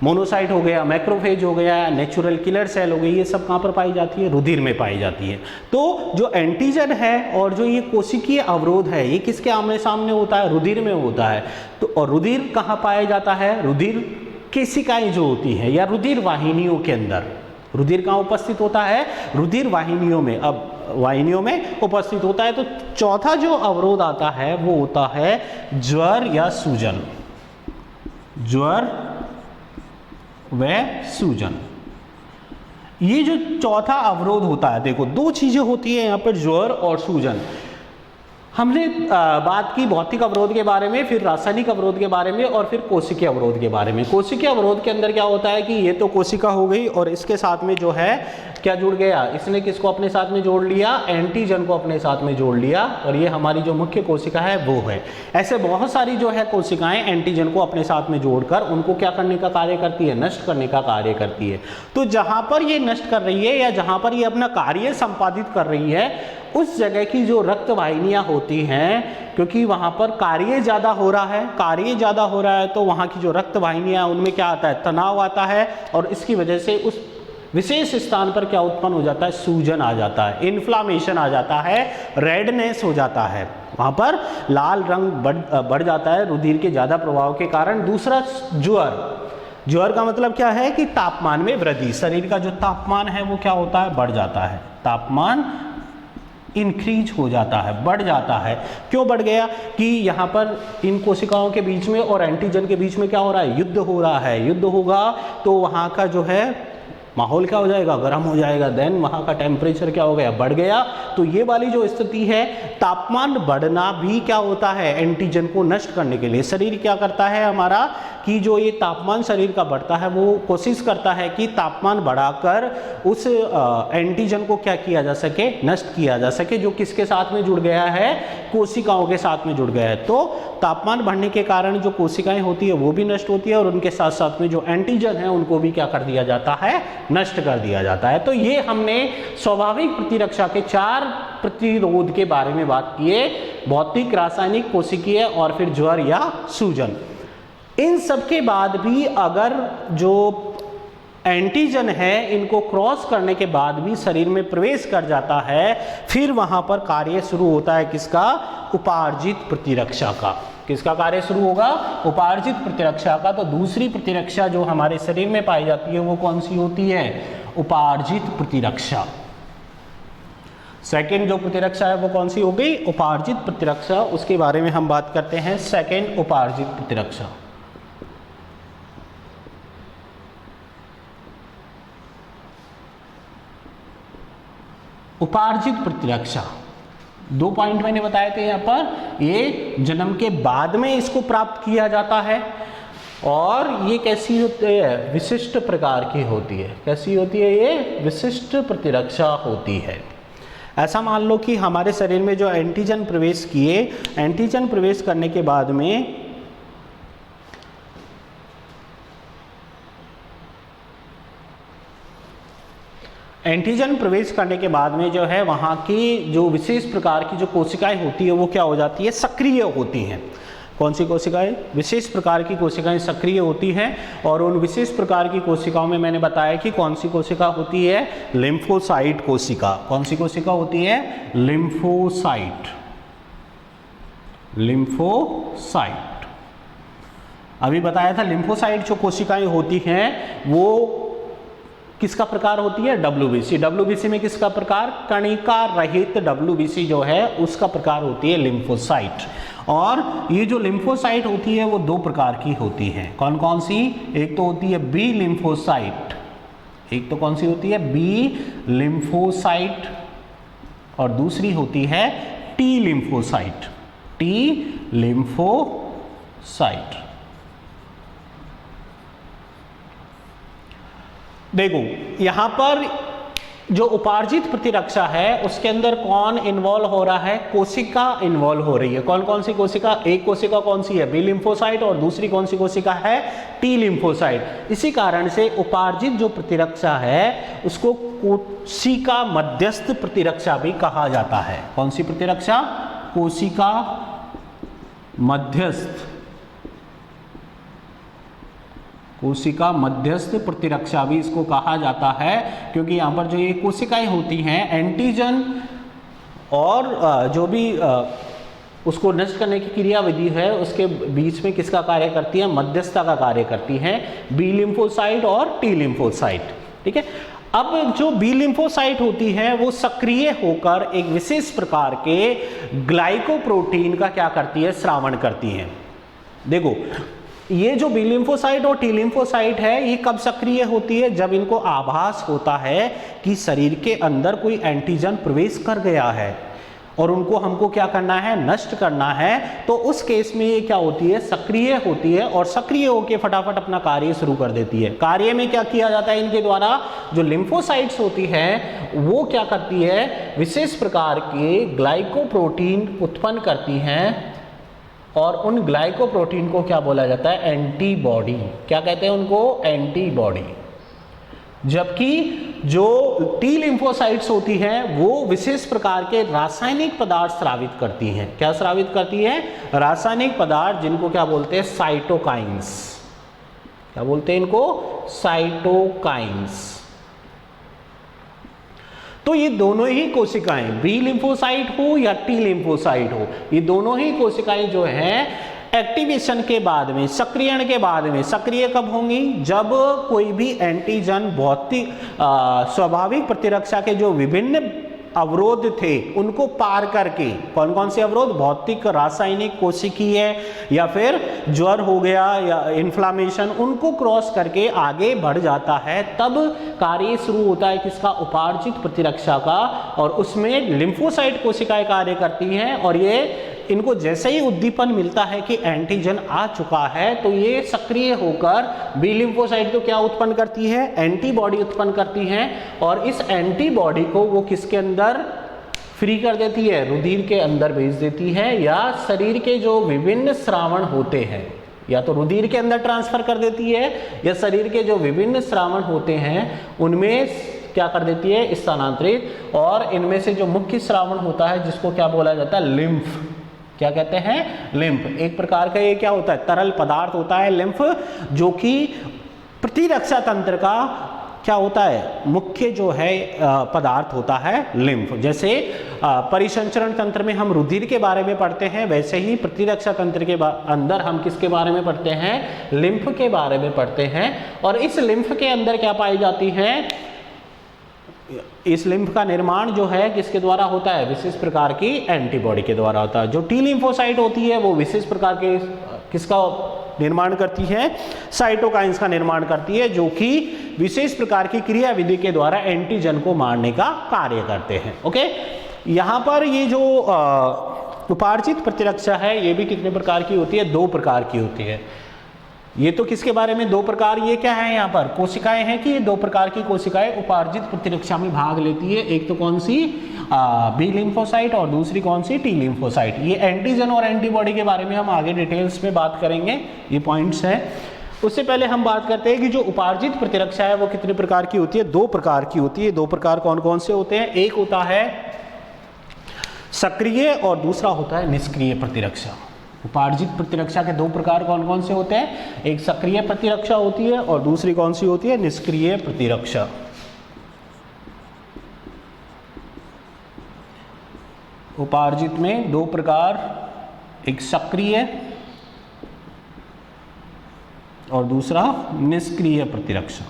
मोनोसाइट हो गया, मैक्रोफेज हो गया, नेचुरल किलर सेल हो गई, ये सब कहाँ पर पाई जाती है? रुधिर में पाई जाती है। तो जो एंटीजन है और जो ये कोशिकीय अवरोध है, ये किसके आमने सामने होता है? रुधिर में होता है। तो और रुधिर कहाँ पाया जाता है? रुधिर केशिकाएं जो होती हैं या रुधिर वाहिनियों के अंदर। रुधिर कहाँ उपस्थित होता है? रुधिर वाहिनियों में। अब वाहिनियों में उपस्थित होता है। तो चौथा जो अवरोध आता है वो होता है ज्वर या सूजन। ज्वर व सूजन, ये जो चौथा अवरोध होता है, देखो दो चीजें होती है यहाँ पर, ज्वर और सूजन। हमने बात की भौतिक अवरोध के बारे में, फिर रासायनिक अवरोध के बारे में और फिर कोशिकीय अवरोध के बारे में। कोशिकीय अवरोध के अंदर क्या होता है कि ये तो कोशिका हो गई और इसके साथ में जो है क्या जुड़ गया? इसने किसको अपने साथ में जोड़ लिया? एंटीजन को अपने साथ में जोड़ लिया, और ये हमारी जो मुख्य कोशिका है वो है। ऐसे बहुत सारी जो है कोशिकाएं एंटीजन को अपने साथ में जोड़कर उनको क्या करने का कार्य करती है? नष्ट करने का कार्य करती है। तो जहां पर ये नष्ट कर रही है या जहां पर ये अपना कार्य संपादित कर रही है, उस जगह की जो रक्त वाहिनियां होती हैं, क्योंकि वहां पर कार्य ज्यादा हो रहा है, कार्य ज्यादा हो रहा है, तो वहां की जो रक्त वाहिनियां उनमें क्या आता है? तनाव आता है, और इसकी वजह से उस विशेष स्थान पर क्या उत्पन्न हो जाता है? सूजन आ जाता है, इन्फ्लामेशन आ जाता है, रेडनेस हो जाता है, वहां पर लाल रंग बढ़ जाता है रुधिर के ज्यादा प्रभाव के कारण। दूसरा ज्वर। ज्वर का मतलब क्या है कि तापमान में वृद्धि। शरीर का जो तापमान है वो क्या होता है? बढ़ जाता है। तापमान इंक्रीज हो जाता है, बढ़ जाता है। क्यों बढ़ गया? कि यहाँ पर इन कोशिकाओं के बीच में और एंटीजन के बीच में क्या हो रहा है? युद्ध हो रहा है। युद्ध होगा तो वहाँ का जो है माहौल क्या हो जाएगा? गर्म हो जाएगा। देन वहाँ का टेम्परेचर क्या हो गया? बढ़ गया। तो ये वाली जो स्थिति है, तापमान बढ़ना भी क्या होता है? एंटीजन को नष्ट करने के लिए शरीर क्या करता है हमारा कि जो ये तापमान शरीर का बढ़ता है वो कोशिश करता है कि तापमान बढ़ाकर उस एंटीजन को क्या किया जा सके? नष्ट किया जा सके, जो किसके साथ में जुड़ गया है? कोशिकाओं के साथ में जुड़ गया है। तो तापमान बढ़ने के कारण जो कोशिकाएं होती है वो भी नष्ट होती है, और उनके साथ साथ में जो एंटीजन है उनको भी क्या कर दिया जाता है? नष्ट कर दिया जाता है। तो ये हमने स्वाभाविक प्रतिरक्षा के 4 प्रतिरोध के बारे में बात किए: भौतिक, रासायनिक, कोशिकीय और फिर ज्वर या सूजन। इन सब के बाद भी अगर जो एंटीजन है इनको क्रॉस करने के बाद भी शरीर में प्रवेश कर जाता है, फिर वहां पर कार्य शुरू होता है किसका? उपार्जित प्रतिरक्षा का। किसका कार्य शुरू होगा? उपार्जित प्रतिरक्षा का। तो दूसरी प्रतिरक्षा जो हमारे शरीर में पाई जाती है वो कौन सी होती है? उपार्जित प्रतिरक्षा। सेकेंड जो प्रतिरक्षा है वो कौन सी हो गई? उपार्जित प्रतिरक्षा। उसके बारे में हम बात करते हैं। सेकेंड, उपार्जित प्रतिरक्षा। उपार्जित प्रतिरक्षा 2 पॉइंट मैंने बताए थे यहाँ पर। ये जन्म के बाद में इसको प्राप्त किया जाता है, और ये कैसी होती है? विशिष्ट प्रकार की होती है। कैसी होती है? ये विशिष्ट प्रतिरक्षा होती है। ऐसा मान लो कि हमारे शरीर में जो एंटीजन प्रवेश किए, एंटीजन प्रवेश करने के बाद में एंटीजन प्रवेश करने के बाद में जो है वहाँ की जो विशेष प्रकार की जो कोशिकाएं होती है वो क्या हो जाती है? सक्रिय होती हैं। कौन सी कोशिकाएं? विशेष प्रकार की कोशिकाएं सक्रिय होती हैं और उन विशेष प्रकार की कोशिकाओं में मैंने बताया कि कौन सी कोशिका होती है? लिम्फोसाइट कोशिका। कौन सी कोशिका होती है? लिम्फोसाइट। लिम्फोसाइट। अभी बताया था लिम्फोसाइट जो कोशिकाएं होती हैं वो किसका प्रकार होती है? WBC। WBC में किसका प्रकार? कणिका रहित WBC जो है उसका प्रकार होती है लिम्फोसाइट। और ये जो लिम्फोसाइट होती है वो दो प्रकार की होती है। कौन कौन सी? एक तो होती है बी लिम्फोसाइट। एक तो कौन सी होती है? B lymphocyte. और दूसरी होती है टी लिम्फोसाइट। T lymphocyte. देखो यहां पर जो उपार्जित प्रतिरक्षा है उसके अंदर कौन इन्वॉल्व हो रहा है? कोशिका इन्वॉल्व हो रही है। कौन कौन सी कोशिका? एक कोशिका कौन सी है? बी लिम्फोसाइट और दूसरी कौन सी कोशिका है? T lymphocyte. इसी कारण से उपार्जित जो प्रतिरक्षा है उसको कोशिका मध्यस्थ प्रतिरक्षा भी कहा जाता है। कौन सी प्रतिरक्षा? कोशिका मध्यस्थ। कोशिका मध्यस्थ प्रतिरक्षा भी इसको कहा जाता है, क्योंकि यहाँ पर जो ये कोशिकाएं होती हैं एंटीजन और जो भी उसको नष्ट करने की क्रियाविधि है उसके बीच में किसका कार्य करती है? मध्यस्थता का कार्य करती हैं बी लिम्फोसाइट और टी लिम्फोसाइट। ठीक है। अब जो बी लिम्फोसाइट होती है वो सक्रिय होकर एक विशेष प्रकार के ग्लाइकोप्रोटीन का क्या करती है? स्रावण करती है। देखो ये जो बी लिम्फोसाइट और टी लिम्फोसाइट है ये कब सक्रिय होती है? जब इनको आभास होता है कि शरीर के अंदर कोई एंटीजन प्रवेश कर गया है और उनको हमको क्या करना है? नष्ट करना है। तो उस केस में ये क्या होती है? सक्रिय होती है और सक्रिय होकर फटाफट अपना कार्य शुरू कर देती है। कार्य में क्या किया जाता है इनके द्वारा? जो लिम्फोसाइट्स होती हैं वो क्या करती है? विशेष प्रकार के ग्लाइकोप्रोटीन उत्पन्न करती हैं और उन ग्लाइकोप्रोटीन को क्या बोला जाता है? एंटीबॉडी। क्या कहते हैं उनको? एंटीबॉडी। जबकि जो टी लिम्फोसाइट्स होती हैं वो विशेष प्रकार के रासायनिक पदार्थ स्रावित करती हैं। क्या स्रावित करती हैं? रासायनिक पदार्थ, जिनको क्या बोलते हैं? साइटोकाइंस। क्या बोलते हैं इनको? साइटोकाइंस। तो ये दोनों ही कोशिकाएं, बी लिम्फोसाइट हो या टी लिम्फोसाइट हो, ये दोनों ही कोशिकाएं जो हैं एक्टिवेशन के बाद में, सक्रियण के बाद में, सक्रिय कब होंगी? जब कोई भी एंटीजन भौतिक स्वाभाविक प्रतिरक्षा के जो विभिन्न अवरोध थे उनको पार करके, कौन कौन से अवरोध? भौतिक, रासायनिक, कोशिकीय या फिर ज्वर हो गया या इन्फ्लामेशन, उनको क्रॉस करके आगे बढ़ जाता है। तब कार्य शुरू होता है किसका? उपार्जित प्रतिरक्षा का। और उसमें लिम्फोसाइट कोशिकाएं कार्य करती हैं और ये इनको जैसे ही उद्दीपन मिलता है कि एंटीजन आ चुका है तो ये सक्रिय होकर बी लिम्फोसाइट को क्या उत्पन्न करती है? एंटीबॉडी उत्पन्न करती हैं और इस एंटीबॉडी को वो किसके अंदर फ्री कर देती है? रुधिर के अंदर भेज देती है या शरीर के जो विभिन्न स्रावण होते हैं या तो रुधिर के अंदर ट्रांसफर कर देती है या शरीर के जो विभिन्न स्रावण होते हैं उनमें क्या कर देती है? स्थानांतरित। और इनमें से जो मुख्य स्रावण होता है जिसको क्या बोला जाता है? लिम्फ। क्या कहते हैं? लिम्फ। एक प्रकार का ये क्या होता है? तरल पदार्थ होता है लिम्फ, जो कि प्रतिरक्षा तंत्र का क्या होता है? मुख्य जो है पदार्थ होता है लिम्फ। जैसे परिसंचरण तंत्र में हम रुधिर के बारे में पढ़ते हैं, वैसे ही प्रतिरक्षा तंत्र के अंदर हम किसके बारे में पढ़ते हैं? लिम्फ के बारे में पढ़ते हैं। और इस लिम्फ के अंदर क्या पाई जाती है? इस लिम्फ का निर्माण जो है किसके द्वारा होता है? विशेष प्रकार की एंटीबॉडी के द्वारा होता है। जो टी लिम्फोसाइट होती है वो विशेष प्रकार के किसका निर्माण करती है? साइटोकाइंस का निर्माण करती है, जो कि विशेष प्रकार की क्रियाविधि के द्वारा एंटीजन को मारने का कार्य करते हैं। ओके, यहाँ पर ये जो उपार्जित प्रतिरक्षा है ये भी कितने प्रकार की होती है? 2 प्रकार की होती है। ये तो किसके बारे में? 2 प्रकार। ये क्या है? यहाँ पर कोशिकाएं हैं कि ये 2 प्रकार की कोशिकाएं उपार्जित प्रतिरक्षा में भाग लेती है। एक तो कौन सी? बी लिम्फोसाइट और दूसरी कौन सी? T lymphocyte. ये एंटीजन और एंटीबॉडी के बारे में हम आगे डिटेल्स में बात करेंगे, ये पॉइंट्स हैं। उससे पहले हम बात करते हैं कि जो उपार्जित प्रतिरक्षा है वो कितने प्रकार की होती है? 2 प्रकार की होती है। 2 प्रकार कौन कौन से होते हैं? एक होता है सक्रिय और दूसरा होता है निष्क्रिय प्रतिरक्षा। उपार्जित प्रतिरक्षा के दो प्रकार कौन कौन से होते हैं? एक सक्रिय प्रतिरक्षा होती है और दूसरी कौन सी होती है? निष्क्रिय प्रतिरक्षा। उपार्जित में दो प्रकार, एक सक्रिय और दूसरा निष्क्रिय प्रतिरक्षा।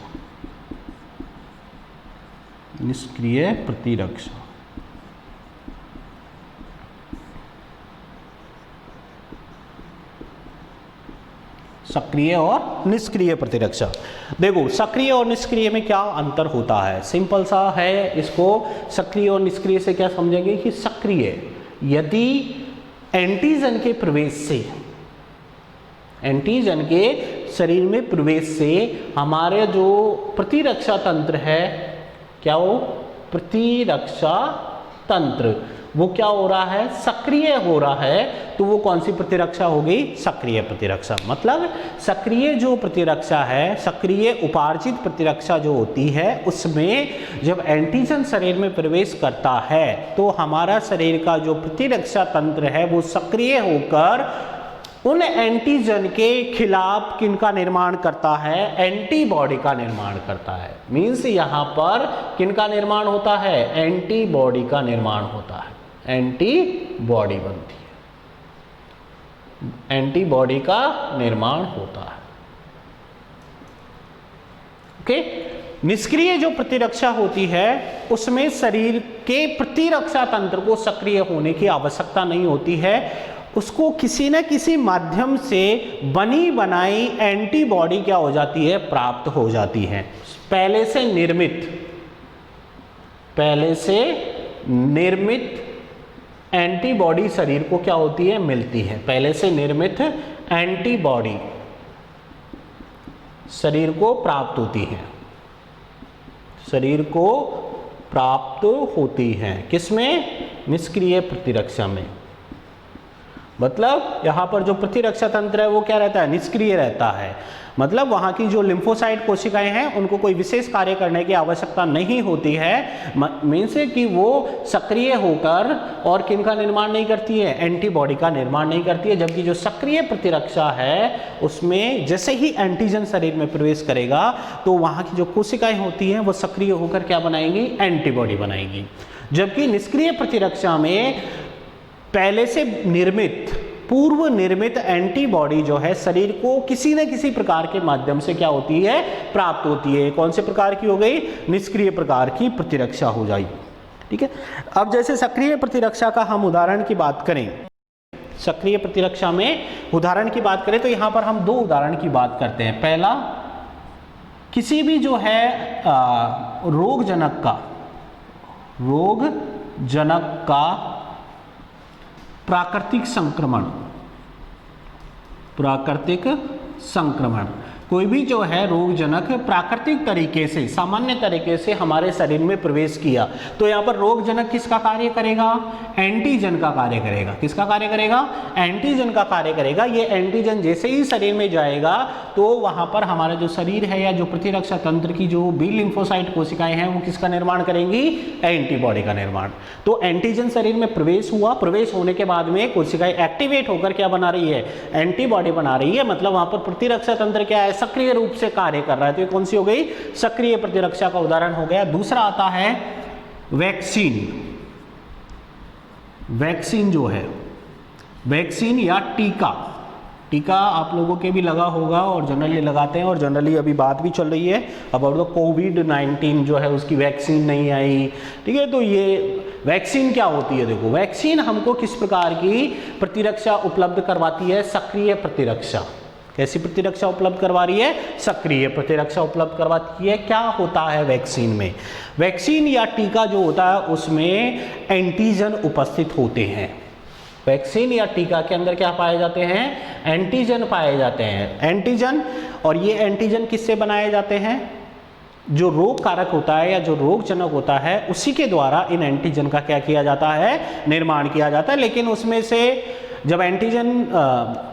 निष्क्रिय प्रतिरक्षा। सक्रिय और निष्क्रिय प्रतिरक्षा। देखो सक्रिय और निष्क्रिय में क्या अंतर होता है? सिंपल सा है, इसको सक्रिय और निष्क्रिय से क्या समझेंगे कि सक्रिय यदि एंटीजन के प्रवेश से, एंटीजन के शरीर में प्रवेश से हमारे जो प्रतिरक्षा तंत्र है, क्या वो प्रतिरक्षा तंत्र वो क्या हो रहा है? सक्रिय हो रहा है। तो वो कौन सी प्रतिरक्षा हो गई? सक्रिय प्रतिरक्षा। मतलब सक्रिय जो प्रतिरक्षा है, सक्रिय उपार्जित प्रतिरक्षा जो होती है, उसमें जब एंटीजन शरीर में प्रवेश करता है तो हमारा शरीर का जो प्रतिरक्षा तंत्र है वो सक्रिय होकर उन एंटीजन के खिलाफ किनका निर्माण करता है? एंटीबॉडी का निर्माण करता है। मीन्स यहां पर किनका निर्माण होता है? एंटीबॉडी का निर्माण होता है। एंटीबॉडी बनती है, एंटीबॉडी का निर्माण होता है। ओके। निष्क्रिय जो प्रतिरक्षा होती है उसमें शरीर के प्रतिरक्षा तंत्र को सक्रिय होने की आवश्यकता नहीं होती है, उसको किसी न किसी माध्यम से बनी बनाई एंटीबॉडी क्या हो जाती है? प्राप्त हो जाती है। पहले से निर्मित एंटीबॉडी शरीर को क्या होती है? मिलती है। पहले से निर्मित एंटीबॉडी शरीर को प्राप्त होती है, शरीर को प्राप्त होती है। किसमें? निष्क्रिय प्रतिरक्षा में। मतलब यहां पर जो प्रतिरक्षा तंत्र है वो क्या रहता है? निष्क्रिय रहता है। मतलब वहां की जो लिम्फोसाइट कोशिकाएं हैं उनको कोई विशेष कार्य करने की आवश्यकता नहीं होती है। मीन्स कि वो सक्रिय होकर और किनका निर्माण नहीं करती है? एंटीबॉडी का निर्माण नहीं करती है। जबकि जो सक्रिय प्रतिरक्षा है उसमें जैसे ही एंटीजन शरीर में प्रवेश करेगा तो वहां की जो कोशिकाएं होती हैं वो सक्रिय होकर क्या बनाएंगी? एंटीबॉडी बनाएंगी। जबकि निष्क्रिय प्रतिरक्षा में पहले से पूर्व निर्मित एंटीबॉडी जो है शरीर को किसी न किसी प्रकार के माध्यम से क्या होती है? प्राप्त होती है। कौन से प्रकार की हो गई? निष्क्रिय प्रकार की प्रतिरक्षा हो जाएगी। ठीक है। अब जैसे सक्रिय प्रतिरक्षा का हम उदाहरण की बात करें, सक्रिय प्रतिरक्षा में उदाहरण की बात करें तो यहां पर हम दो उदाहरण की बात करते हैं। पहला, किसी भी जो है रोगजनक का प्राकृतिक संक्रमण, कोई भी जो है रोगजनक प्राकृतिक तरीके से, सामान्य तरीके से हमारे शरीर में प्रवेश किया तो यहाँ पर रोगजनक किसका कार्य करेगा? एंटीजन का कार्य करेगा। किसका कार्य करेगा? एंटीजन का कार्य करेगा। ये एंटीजन जैसे ही शरीर में जाएगा तो वहां पर हमारा जो शरीर है या जो प्रतिरक्षा तंत्र की जो बी लिम्फोसाइट कोशिकाएं हैं वो किसका निर्माण करेंगी? एंटीबॉडी का निर्माण। तो एंटीजन शरीर में प्रवेश हुआ, प्रवेश होने के बाद में कोशिकाएं एक्टिवेट होकर क्या बना रही है? एंटीबॉडी बना रही है। मतलब वहां पर प्रतिरक्षा तंत्र क्या है? सक्रिय रूप से कार्य कर रहा है। तो ये कौन सी हो गई? सक्रिय प्रतिरक्षा का उदाहरण हो गया। दूसरा आता है वैक्सीन। वैक्सीन जो है, वैक्सीन या टीका आप लोगों के भी लगा होगा और जनरली लगाते हैं और जनरली अभी बात भी चल रही है अबाउट कोविड-19 जो है उसकी वैक्सीन नहीं आई। ठीक है। तो ये वैक्सीन क्या होती है? देखो वैक्सीन हमको किस प्रकार की प्रतिरक्षा उपलब्ध करवाती है? सक्रिय प्रतिरक्षा। कैसी प्रतिरक्षा उपलब्ध करवा रही है? सक्रिय प्रतिरक्षा उपलब्ध करवाती है। क्या होता है वैक्सीन में? वैक्सीन या टीका जो होता है उसमें एंटीजन उपस्थित होते हैं। वैक्सीन या टीका के अंदर क्या पाए जाते हैं? एंटीजन पाए जाते हैं। एंटीजन, और ये एंटीजन किससे बनाए जाते हैं? जो रोग कारक होता है या जो रोगजनक होता है उसी के द्वारा इन एंटीजन का क्या किया जाता है? निर्माण किया जाता है। लेकिन उसमें से जब एंटीजन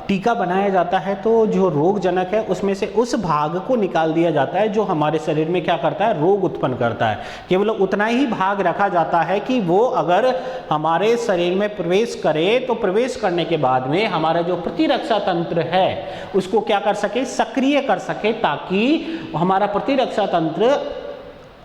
टीका बनाया जाता है तो जो रोगजनक है उसमें से उस भाग को निकाल दिया जाता है जो हमारे शरीर में क्या करता है, रोग उत्पन्न करता है। केवल उतना ही भाग रखा जाता है कि वो अगर हमारे शरीर में प्रवेश करे तो प्रवेश करने के बाद में हमारा जो प्रतिरक्षा तंत्र है उसको क्या कर सके, सक्रिय कर सके, ताकि हमारा प्रतिरक्षा तंत्र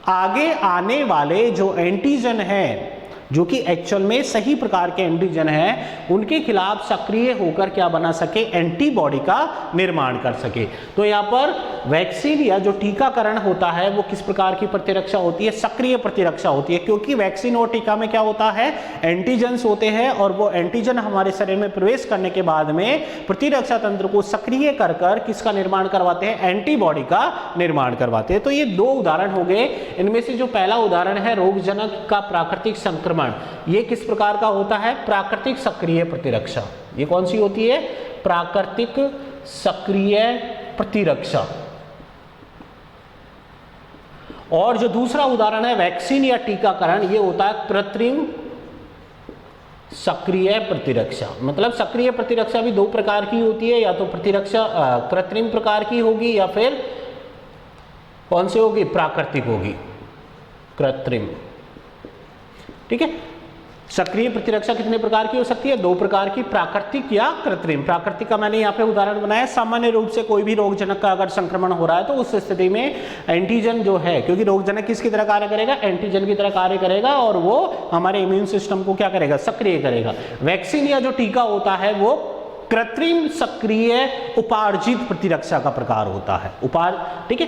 आगे आने वाले जो एंटीजन है, जो कि एक्चुअल में सही प्रकार के एंटीजन हैं, उनके खिलाफ सक्रिय होकर क्या बना सके, एंटीबॉडी का निर्माण कर सके। तो यहाँ पर वैक्सीन या जो टीकाकरण होता है वो किस प्रकार की प्रतिरक्षा होती है, सक्रिय प्रतिरक्षा होती है, क्योंकि वैक्सीन और टीका में क्या होता है, एंटीजन्स होते हैं और वो एंटीजन हमारे शरीर में प्रवेश करने के बाद में प्रतिरक्षा तंत्र को सक्रिय कर कर किसका निर्माण करवाते हैं, एंटीबॉडी का निर्माण करवाते हैं। तो ये दो उदाहरण हो गए। इनमें से जो पहला उदाहरण है रोगजनक का प्राकृतिक संक्रमण, ये किस प्रकार का होता है, प्राकृतिक सक्रिय प्रतिरक्षा। ये कौन सी होती है, प्राकृतिक सक्रिय प्रतिरक्षा। और जो दूसरा उदाहरण है वैक्सीन या टीकाकरण, ये होता है कृत्रिम सक्रिय प्रतिरक्षा। मतलब सक्रिय प्रतिरक्षा भी दो प्रकार की होती है, या तो प्रतिरक्षा कृत्रिम प्रकार की होगी या फिर कौन सी होगी, प्राकृतिक होगी, कृत्रिम। ठीक है, सक्रिय प्रतिरक्षा कितने प्रकार की हो सकती है, दो प्रकार की, प्राकृतिक या कृत्रिम। प्राकृतिक का मैंने यहाँ पे उदाहरण बनाया, सामान्य रूप से कोई भी रोगजनक का अगर संक्रमण हो रहा है तो उस स्थिति में एंटीजन जो है, क्योंकि रोगजनक किसकी तरह कार्य करेगा, एंटीजन की तरह कार्य करेगा और वो हमारे इम्यून सिस्टम को क्या करेगा, सक्रिय करेगा। वैक्सीन या जो टीका होता है वो कृत्रिम सक्रिय उपार्जित प्रतिरक्षा का प्रकार होता है। ठीक है,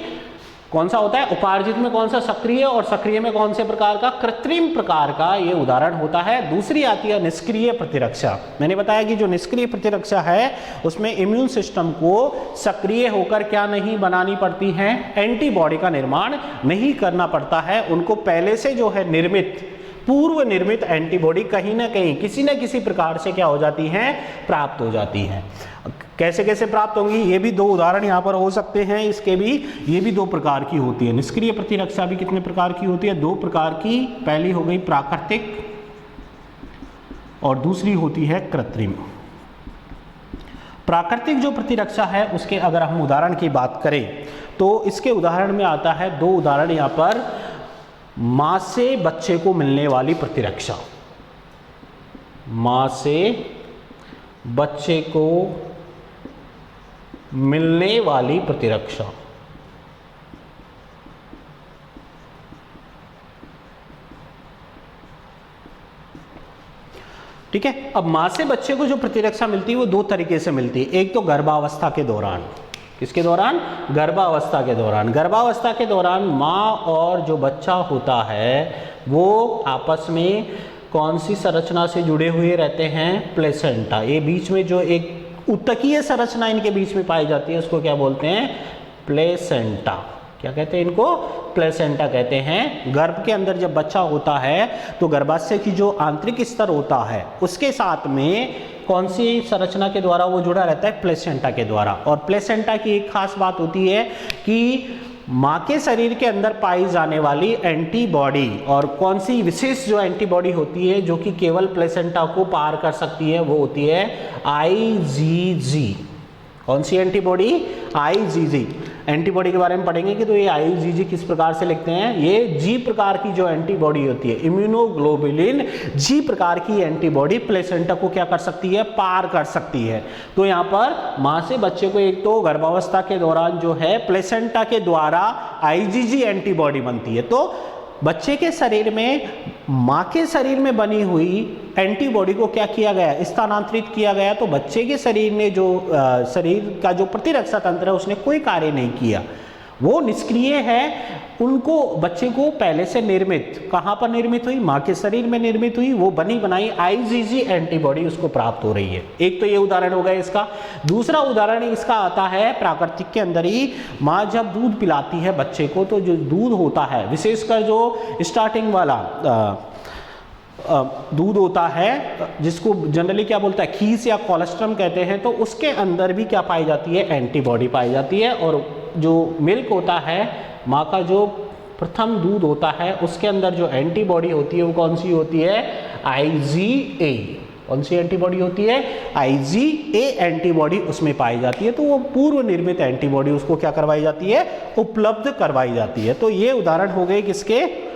कौन सा होता है, उपार्जित में कौन सा, सक्रिय, और सक्रिय में कौन से प्रकार का, कृत्रिम प्रकार का ये उदाहरण होता है। दूसरी आती है निष्क्रिय प्रतिरक्षा। मैंने बताया कि जो निष्क्रिय प्रतिरक्षा है उसमें इम्यून सिस्टम को सक्रिय होकर क्या नहीं बनानी पड़ती है, एंटीबॉडी का निर्माण नहीं करना पड़ता है। उनको पहले से जो है पूर्व निर्मित एंटीबॉडी कहीं ना कहीं किसी न किसी प्रकार से क्या हो जाती हैं, प्राप्त हो जाती हैं। कैसे कैसे प्राप्त होंगी, ये भी दो उदाहरण यहाँ पर हो सकते हैं इसके भी। ये भी दो प्रकार की होती है। निष्क्रिय प्रतिरक्षा भी कितने प्रकार की होती है, दो प्रकार की। पहली हो गई प्राकृतिक और दूसरी होती है कृत्रिम। प्राकृतिक जो प्रतिरक्षा है उसके अगर हम उदाहरण की बात करें तो इसके उदाहरण में आता है, दो उदाहरण यहाँ पर, मां से बच्चे को मिलने वाली प्रतिरक्षा। मां से बच्चे को मिलने वाली प्रतिरक्षा। ठीक है, अब मां से बच्चे को जो प्रतिरक्षा मिलती है वो दो तरीके से मिलती है। एक तो गर्भावस्था के दौरान, किसके दौरान, गर्भावस्था के दौरान। गर्भावस्था के दौरान माँ और जो बच्चा होता है वो आपस में कौन सी संरचना से जुड़े हुए रहते हैं, प्लेसेंटा। ये बीच में जो एक उत्तकीय संरचना इनके बीच में पाई जाती है उसको क्या बोलते हैं, प्लेसेंटा। क्या कहते हैं इनको, प्लेसेंटा कहते हैं। गर्भ के अंदर जब बच्चा होता है तो गर्भाशय की जो आंतरिक स्तर होता है उसके साथ में कौन सी संरचना के द्वारा वो जुड़ा रहता है, प्लेसेंटा के द्वारा। और प्लेसेंटा की एक खास बात होती है कि माँ के शरीर के अंदर पाई जाने वाली एंटीबॉडी, और कौन सी विशेष जो एंटीबॉडी होती है जो कि केवल प्लेसेंटा को पार कर सकती है, वो होती है IgG। कौन सी एंटीबॉडी, IgG। एंटीबॉडी के बारे में पढ़ेंगे कि तो ये IgG किस प्रकार से लिखते हैं, ये G प्रकार की जो एंटीबॉडी होती है, इम्यूनोग्लोबुलिन G प्रकार की एंटीबॉडी प्लेसेंटा को क्या कर सकती है, पार कर सकती है। तो यहाँ पर माँ से बच्चे को एक तो गर्भावस्था के दौरान जो है प्लेसेंटा के द्वारा IgG एंटीबॉडी बनती है। तो बच्चे के शरीर में माँ के शरीर में बनी हुई एंटीबॉडी को क्या किया गया, स्थानांतरित किया गया। तो बच्चे के शरीर ने जो शरीर का जो प्रतिरक्षा तंत्र है उसने कोई कार्य नहीं किया, वो निष्क्रिय है। उनको बच्चे को पहले से निर्मित, कहाँ पर निर्मित हुई, माँ के शरीर में निर्मित हुई, वो बनी बनाई IgG एंटीबॉडी उसको प्राप्त हो रही है। एक तो ये उदाहरण हो गया इसका। दूसरा उदाहरण इसका आता है प्राकृतिक के अंदर ही। माँ जब दूध पिलाती है बच्चे को तो जो दूध होता है, विशेषकर जो स्टार्टिंग वाला दूध होता है जिसको जनरली क्या बोलता है, खीस या कोलेस्ट्रम कहते हैं, तो उसके अंदर भी क्या पाई जाती है, एंटीबॉडी पाई जाती है। और जो मिल्क होता है, माँ का जो प्रथम दूध होता है, उसके अंदर जो एंटीबॉडी होती है वो कौन सी होती है, IgA। कौन सी एंटीबॉडी होती है? IgA एंटीबॉडी उसमें पाई जाती है। तो वो पूर्व निर्मित एंटीबॉडी उसको क्या करवाई जाती है? उपलब्ध करवाई जाती है। तो ये उदाहरण हो गए किसके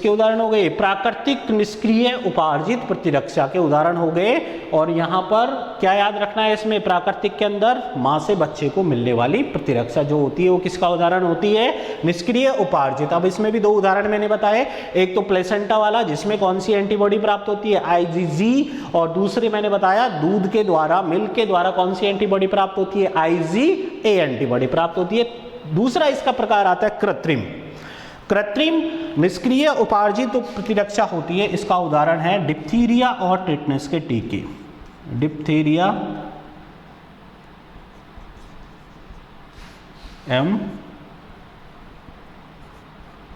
उदाहरण हो गए? प्राकृतिक निष्क्रिय उपार्जित प्रतिरक्षा के उदाहरण हो गए। और यहां पर क्या याद रखना है इसमें? प्राकृतिक के अंदर मां से बच्चे को मिलने वाली प्रतिरक्षा जो होती है वो किसका उदाहरण होती है? निष्क्रिय उपार्जित। अब इसमें भी दो उदाहरण मैंने बताए, एक तो प्लेसेंटा वाला जिसमें कौन सी एंटीबॉडी प्राप्त होती है? IgG। और दूसरे मैंने बताया दूध के द्वारा, मिल्क के द्वारा कौन सी एंटीबॉडी प्राप्त होती है? IgA एंटीबॉडी प्राप्त होती है। दूसरा इसका प्रकार आता है कृत्रिम निष्क्रिय उपार्जित प्रतिरक्षा होती है। इसका उदाहरण है डिप्थीरिया और टिटनेस के टीके। डिप्थीरिया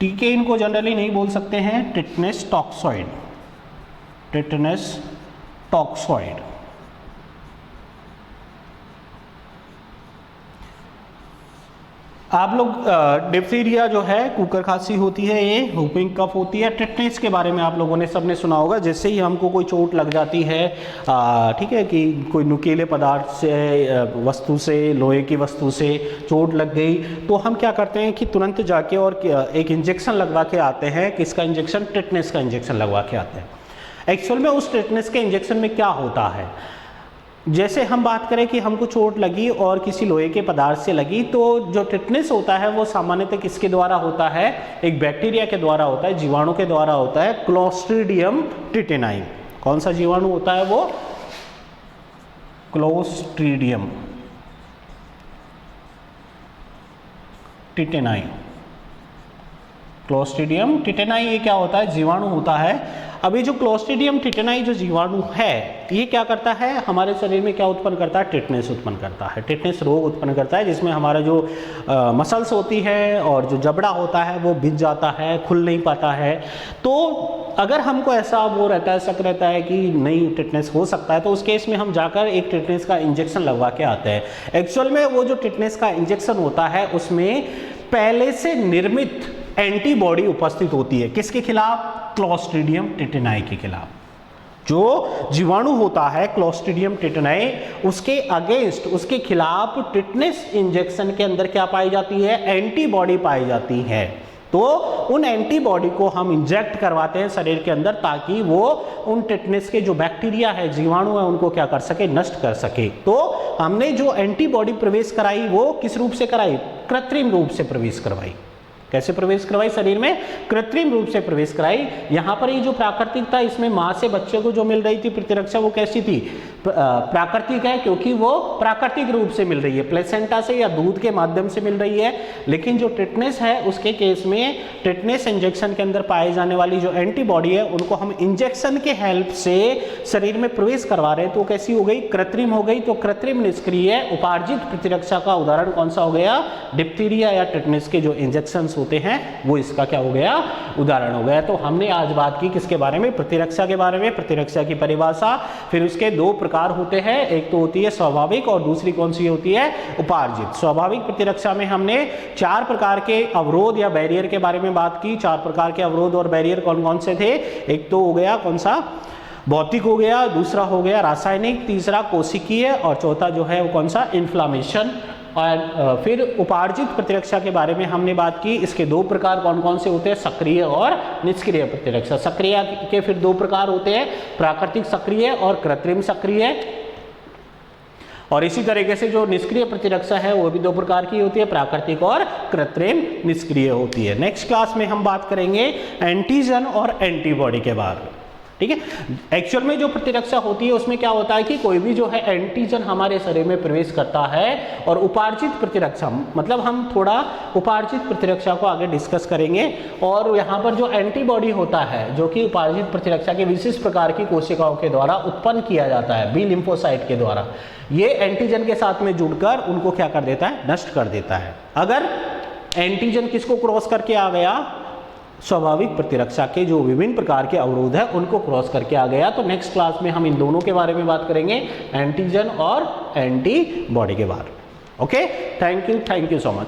टीके इनको जनरली नहीं बोल सकते हैं, टिटनेस टॉक्सॉइड। आप लोग डिप्थीरिया जो है कुकर खांसी होती है, ये व्हूपिंग कफ होती है। टिटनेस के बारे में आप लोगों ने सबने सुना होगा, जैसे ही हमको कोई चोट लग जाती है, ठीक है, कि कोई नुकीले पदार्थ से, वस्तु से, लोहे की वस्तु से चोट लग गई तो हम क्या करते हैं कि तुरंत जाके और एक इंजेक्शन लगवा के आते हैं। किसका इंजेक्शन? टिटनेस का इंजेक्शन लगवा के आते हैं। एक्चुअल में उस टिटनेस के इंजेक्शन में क्या होता है? जैसे हम बात करें कि हमको चोट लगी और किसी लोहे के पदार्थ से लगी, तो जो टिटनेस होता है वो सामान्यतः किसके द्वारा होता है? एक बैक्टीरिया के द्वारा होता है, जीवाणु के द्वारा होता है, क्लोस्ट्रीडियम टिटेनाई। कौन सा जीवाणु होता है वो? क्लोस्ट्रीडियम टिटेनाई। क्लोस्ट्रीडियम टिटेनाई ये क्या होता है? जीवाणु होता है। अभी जो क्लोस्ट्रीडियम टिटेनाई जो जीवाणु है ये क्या करता है? हमारे शरीर में क्या उत्पन्न करता है? टिटनेस उत्पन्न करता है। टिटनेस रोग उत्पन्न करता है जिसमें हमारा जो मसल्स होती है और जो जबड़ा होता है वो भिज जाता है, खुल नहीं पाता है। तो अगर हमको ऐसा वो रहता है, शक रहता है कि नहीं टिटनेस हो सकता है, तो उस केस में हम जाकर एक टिटनेस का इंजेक्शन लगवा के आते हैं। एक्चुअल में वो जो टिटनेस का इंजेक्शन होता है उसमें पहले से निर्मित एंटीबॉडी उपस्थित होती है। किसके खिलाफ? क्लोस्ट्रीडियम टिटेनाई के खिलाफ। जो जीवाणु होता है क्लोस्ट्रीडियम टिटेनाई, उसके अगेंस्ट, उसके खिलाफ टिटनेस इंजेक्शन के अंदर क्या पाई जाती है? एंटीबॉडी पाई जाती है। तो उन एंटीबॉडी को हम इंजेक्ट करवाते हैं शरीर के अंदर ताकि वो उन टिटनेस के जो बैक्टीरिया है, जीवाणु है, उनको क्या कर सके? नष्ट कर सके। तो हमने जो एंटीबॉडी प्रवेश कराई वो किस रूप से कराई? कृत्रिम रूप से प्रवेश करवाई। कैसे प्रवेश करवाई? शरीर में कृत्रिम रूप से प्रवेश कराई। यहाँ पर ये जो प्राकृतिक था, इसमें माँ से बच्चे को जो मिल रही थी प्रतिरक्षा वो कैसी थी? प्राकृतिक है, क्योंकि वो प्राकृतिक रूप से मिल रही है, प्लेसेंटा से या दूध के माध्यम से मिल रही है। लेकिन जो टिटनेस है उसके केस में टिटनेस इंजेक्शन के अंदर पाए जाने वाली जो एंटीबॉडी है उनको हम इंजेक्शन के हेल्प से शरीर में प्रवेश करवा रहे हैं, तो कैसी हो गई? कृत्रिम हो गई। तो कृत्रिम निष्क्रिय उपार्जित प्रतिरक्षा का उदाहरण कौन सा हो गया? डिप्थीरिया या टिटनेस के जो इंजेक्शन होते हैं वो इसका क्या हो गया? उदाहरण हो गया। तो हमने आज बात की किसके बारे में? प्रतिरक्षा के बारे में। प्रतिरक्षा की परिभाषा, फिर उसके दो प्रकार होते हैं, एक तो होती है स्वाभाविक और दूसरी कौन सी होती है? उपार्जित। स्वाभाविक प्रतिरक्षा में हमने 4 प्रकार के अवरोध या बैरियर के बारे में बात की। 4 प्रकार के अवरोध और बैरियर कौन कौन से थे? एक तो हो गया कौन सा? भौतिक हो गया, दूसरा हो गया रासायनिक, तीसरा कोशिकीय और चौथा जो है वो कौन सा? इन्फ्लामेशन। और फिर उपार्जित प्रतिरक्षा के बारे में हमने बात की। इसके 2 प्रकार कौन कौन से होते हैं? सक्रिय और निष्क्रिय प्रतिरक्षा। सक्रिय के फिर 2 प्रकार होते हैं, प्राकृतिक सक्रिय और कृत्रिम सक्रिय। और इसी तरीके से जो निष्क्रिय प्रतिरक्षा है वो भी 2 प्रकार की होती है, प्राकृतिक और कृत्रिम निष्क्रिय होती है। नेक्स्ट क्लास में हम बात करेंगे एंटीजन और एंटीबॉडी के बारे में। ठीक है। एक्चुअल में जो प्रतिरक्षा होती है उसमें क्या होता है कि कोई भी जो है एंटीजन हमारे शरीर में प्रवेश करता है। और उपार्जित प्रतिरक्षा, मतलब हम थोड़ा उपार्जित प्रतिरक्षा को आगे डिस्कस करेंगे। और यहाँ पर जो एंटीबॉडी होता है जो कि उपार्जित प्रतिरक्षा के विशिष्ट प्रकार की कोशिकाओं के द्वारा उत्पन्न किया जाता है, बी लिम्फोसाइट के द्वारा, ये एंटीजन के साथ में जुड़कर उनको क्या कर देता है? नष्ट कर देता है। अगर एंटीजन किसको क्रॉस करके आ गया? स्वाभाविक प्रतिरक्षा के जो विभिन्न प्रकार के अवरोध है उनको क्रॉस करके आ गया। तो नेक्स्ट क्लास में हम इन दोनों के बारे में बात करेंगे, एंटीजन और एंटीबॉडी के बारे में। Okay, thank you so much.